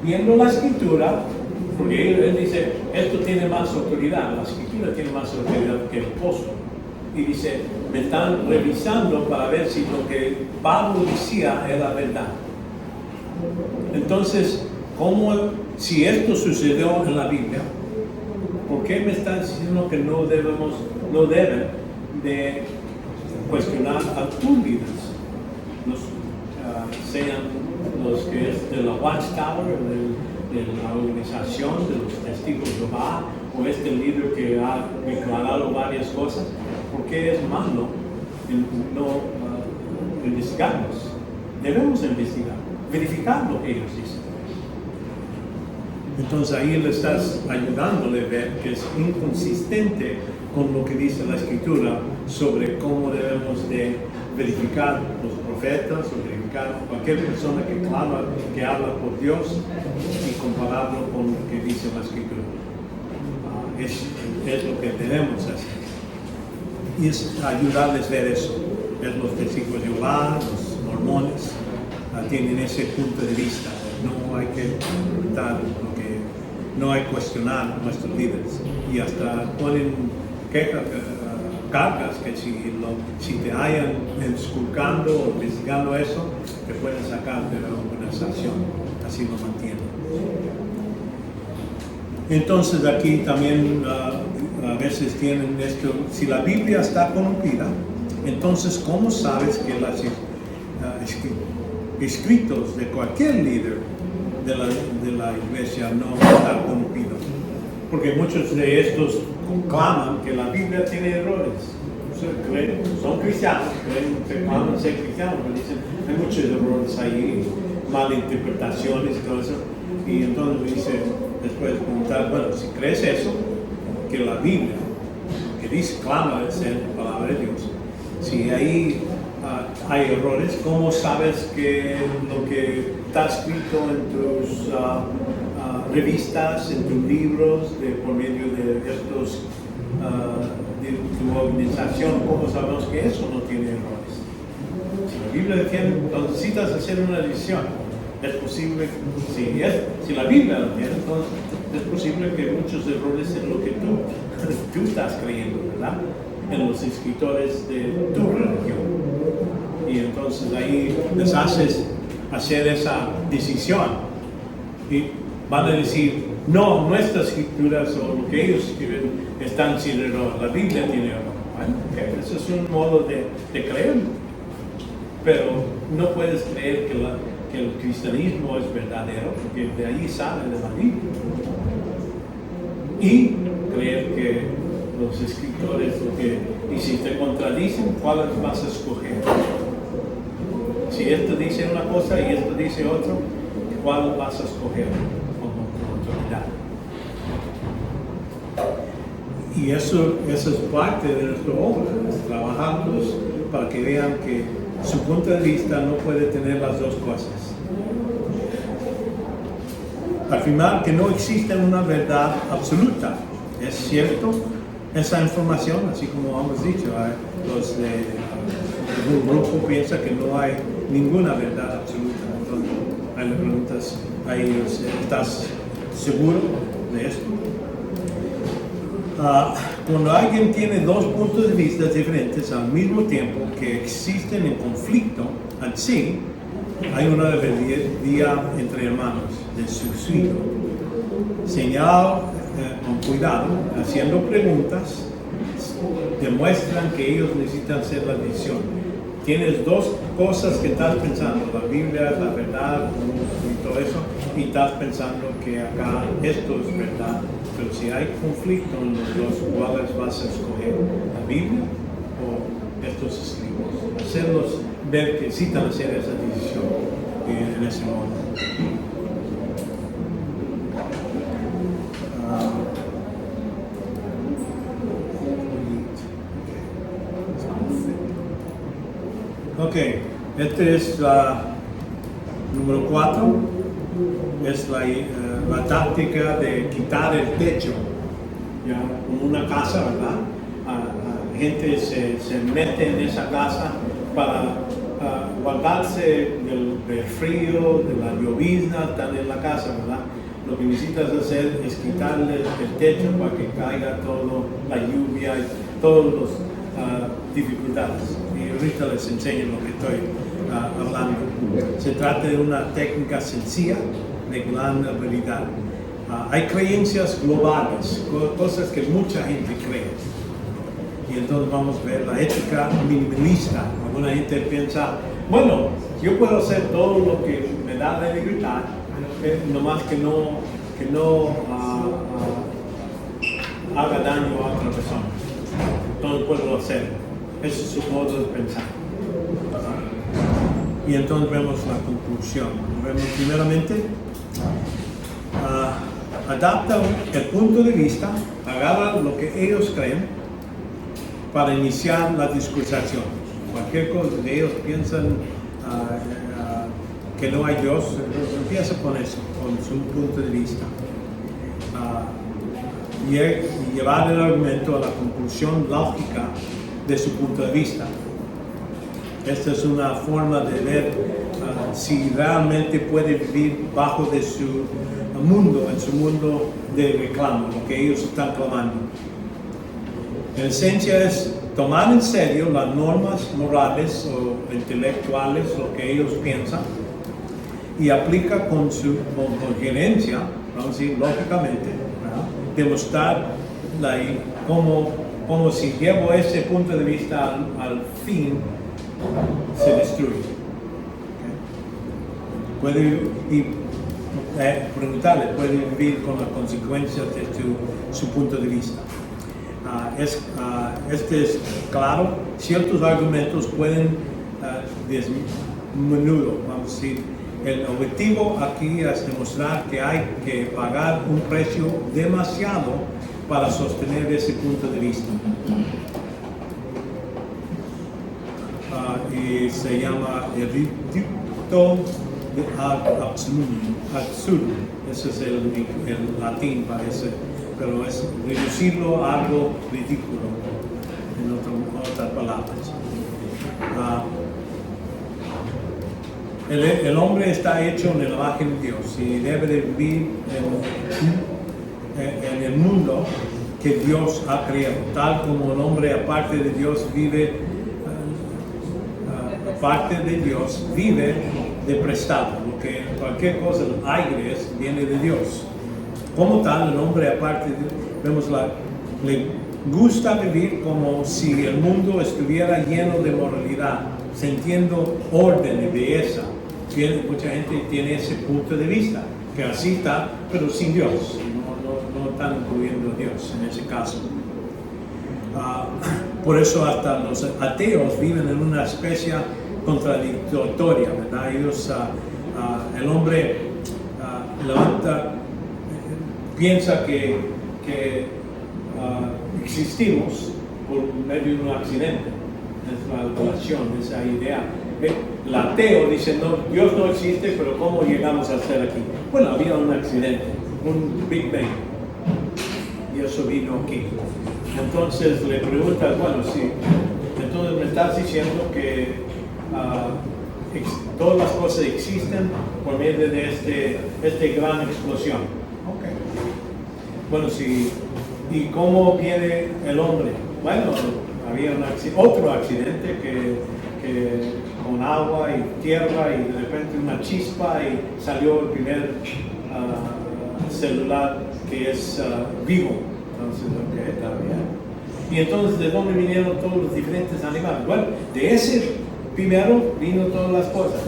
viendo la Escritura, porque él dice, esto tiene más autoridad, la Escritura tiene más autoridad que el apóstol. Y dice, me están revisando para ver si lo que Pablo decía era verdad. Entonces, si esto sucedió en la Biblia, ¿por qué me están diciendo que no deben de cuestionar a tus líderes? Sean los que es de la Watchtower, de la organización de los testigos de Jehová, o este líder que ha declarado varias cosas. ¿Por qué es malo investigarlos. Debemos investigar, verificar lo que ellos dicen. Entonces ahí le estás ayudándole a ver que es inconsistente con lo que dice la Escritura sobre cómo debemos de verificar los profetas o verificar cualquier persona que clama, que habla por Dios y compararlo con lo que dice la Escritura. Es lo que debemos hacer. Y es ayudarles a ver eso. Ver los testigos de Jehová, los mormones, tienen ese punto de vista. No hay que preguntar lo que, no hay que cuestionar a nuestros líderes. Y hasta ponen cargas que si te hayan esculcando o investigando eso, te pueden sacar de una sanción. Así lo mantienen. Entonces aquí también a veces tienen esto, si la Biblia está corrompida, entonces ¿cómo sabes que los escritos de cualquier líder de la iglesia no están corrompidos? Porque muchos de estos claman que la Biblia tiene errores. Son cristianos, se claman ser cristianos, pero dicen hay muchos errores ahí, malinterpretaciones y todo eso. Y entonces me dice, después de preguntar, bueno, si crees eso, que la Biblia, que dice, clama de ser la palabra de Dios, si ahí hay errores, ¿cómo sabes que lo que está escrito en tus revistas, en tus libros, por medio de estos, de tu organización, cómo sabemos que eso no tiene errores? Si la Biblia tiene, entonces necesitas hacer una decisión. Es posible, si la Biblia lo tiene, entonces es posible que muchos errores en lo que tú estás creyendo, ¿verdad? En los escritores de tu religión. Y entonces ahí les haces hacer esa decisión. Y van a decir, no, nuestras escrituras o lo que ellos escriben están sin error, la Biblia tiene error. Bueno, okay, eso es un modo de creer. Pero no puedes creer que el cristianismo es verdadero, porque de ahí sale de la Biblia. Y creer que los escritores, y si te contradicen, ¿cuáles vas a escoger? Si esto dice una cosa y esto dice otro, ¿cuál vas a escoger como autoridad? Y eso es parte de nuestra obra, trabajamos para que vean que su punto de vista no puede tener las dos cosas. Afirmar que no existe una verdad absoluta. Es cierto esa información, así como hemos dicho, un grupo piensa que no hay ninguna verdad absoluta. Entonces, hay preguntas a ellos, ¿estás seguro de esto? Cuando alguien tiene dos puntos de vista diferentes al mismo tiempo que existen en conflicto en sí, hay una rebeldía entre hermanos de suicidio. Señal con cuidado, haciendo preguntas, demuestran que ellos necesitan hacer la decisión. Tienes dos cosas que estás pensando, la Biblia es la verdad y todo eso, y estás pensando que acá esto es verdad. Pero si hay conflicto en los dos, ¿cuáles vas a escoger? ¿La Biblia o estos escritos? Hacerlos ver que necesitan hacer esa decisión en ese modo. Ok, este es número 4, es la táctica de quitar el techo, ya, como una casa, ¿verdad? Gente se mete en esa casa para guardarse del frío, de la llovizna, están en la casa, ¿verdad? Lo que necesitas hacer es quitarle el techo para que caiga todo, la lluvia y todas las dificultades. Y ahorita les enseño lo que estoy hablando. Se trata de una técnica sencilla de gran habilidad. Hay creencias globales, cosas que mucha gente cree. Y entonces vamos a ver la ética minimalista. Alguna gente piensa, bueno, yo puedo hacer todo lo que me da la libertad, nomás que no haga daño a otra persona. Entonces puedo hacer. Ese es su modo de pensar. Y entonces vemos la conclusión. Vemos primeramente, adapta el punto de vista, agarra lo que ellos creen para iniciar la discusión. Cualquier cosa que ellos piensan que no hay Dios, entonces empieza con eso, con su punto de vista. Y llevar el argumento a la conclusión lógica de su punto de vista. Esta es una forma de ver si realmente puede vivir bajo de su mundo, en su mundo de reclamo, lo que ellos están clamando. En esencia es tomar en serio las normas morales o intelectuales, lo que ellos piensan, y aplica con coherencia, vamos a decir, lógicamente, ¿verdad? Demostrar cómo si llevo ese punto de vista al fin, se destruye. Puede preguntarle, puede vivir con las consecuencias de su punto de vista. Este es claro, ciertos argumentos pueden menudo, vamos a decir, el objetivo aquí es demostrar que hay que pagar un precio demasiado para sostener ese punto de vista. Y se llama eructio ad absurdum. Ese es el latín parece, pero es reducirlo a algo ridículo, en otras palabras. El hombre está hecho en la imagen de Dios y debe de vivir en el mundo que Dios ha creado, tal como el hombre aparte de Dios vive, de prestado, porque cualquier cosa, el aire viene de Dios. Como tal, el hombre aparte de Dios, le gusta vivir como si el mundo estuviera lleno de moralidad, sintiendo orden y belleza. Mucha gente tiene ese punto de vista, que así está, pero sin Dios. No están incluyendo a Dios en ese caso. Por eso hasta los ateos viven en una especie contradictoria, ¿verdad? Ellos, el hombre piensa que existimos por medio de un accidente. Es la evaluación, esa idea. El ateo dice, no, Dios no existe, pero ¿cómo llegamos a ser aquí? Bueno, había un accidente, un Big Bang, y eso vino aquí. Entonces le preguntas, bueno, sí, entonces me estás diciendo que todas las cosas existen por medio de esta gran explosión. Okay. Bueno, sí, ¿y cómo viene el hombre? Bueno, había otro accidente que con agua y tierra y de repente una chispa y salió el primer celular que es vivo. Entonces, ok, está bien. Y entonces, ¿de dónde vinieron todos los diferentes animales? Bueno, de ese primero vino todas las cosas.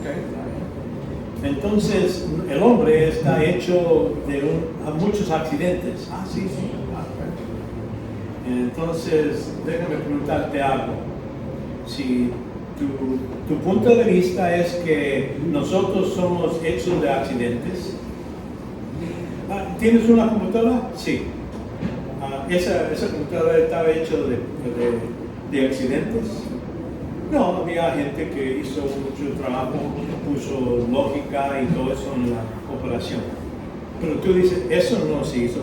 Okay. Entonces, el hombre está hecho de muchos accidentes. Sí. Entonces, déjame preguntarte algo. Si tu punto de vista es que nosotros somos hechos de accidentes, ¿tienes una computadora? Sí. ¿Esa computadora estaba hecha de accidentes? No, había gente que hizo mucho trabajo, puso lógica y todo eso en la operación. Pero tú dices, eso no se hizo.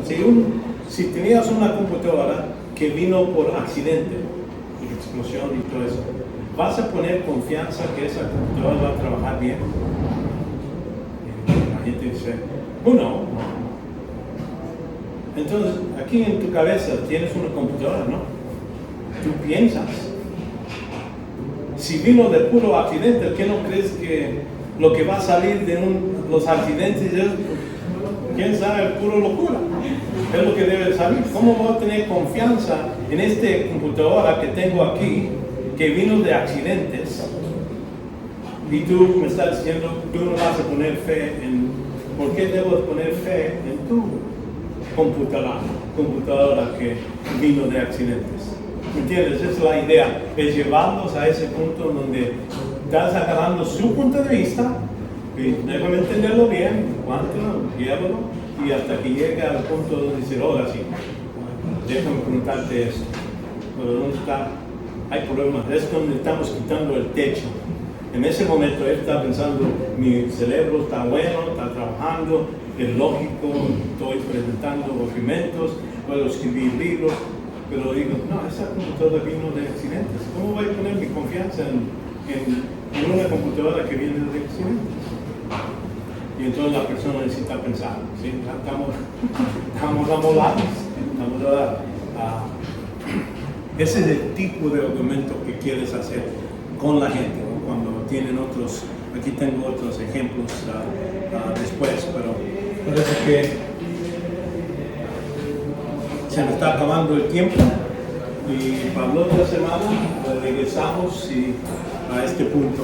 Si tenías una computadora que vino por accidente, explosión y todo eso, ¿vas a poner confianza que esa computadora va a trabajar bien? La gente dice, no. Entonces, aquí en tu cabeza tienes una computadora, ¿no? Tú piensas. Si vino de puro accidente, ¿qué no crees que lo que va a salir de los accidentes es, quién sabe, puro locura? Es lo que debe salir. ¿Cómo voy a tener confianza en esta computadora que tengo aquí, que vino de accidentes? Y tú me estás diciendo, tú no vas a poner fe en... ¿Por qué debo poner fe en tu computadora que vino de accidentes? ¿Me entiendes? Esa es la idea, es llevarlos a ese punto donde estás agarrando su punto de vista y déjame entenderlo bien, cuánto, llévalo y hasta que llegue al punto donde dice, ahora sí, déjame preguntarte esto, pero ¿dónde está? Hay problemas, es donde estamos quitando el techo. En ese momento él está pensando, mi cerebro está bueno, está trabajando, es lógico, estoy presentando documentos, puedo escribir libros, pero digo, no, esa computadora vino de accidentes. ¿Cómo voy a poner mi confianza en una computadora que viene de accidentes? Y entonces la persona necesita pensar, ¿sí? Estamos amolados, ese es el tipo de argumento que quieres hacer con la gente, ¿no? Cuando tienen otros, aquí tengo otros ejemplos después, pero parece que se me está acabando el tiempo y para la otra semana regresamos a este punto.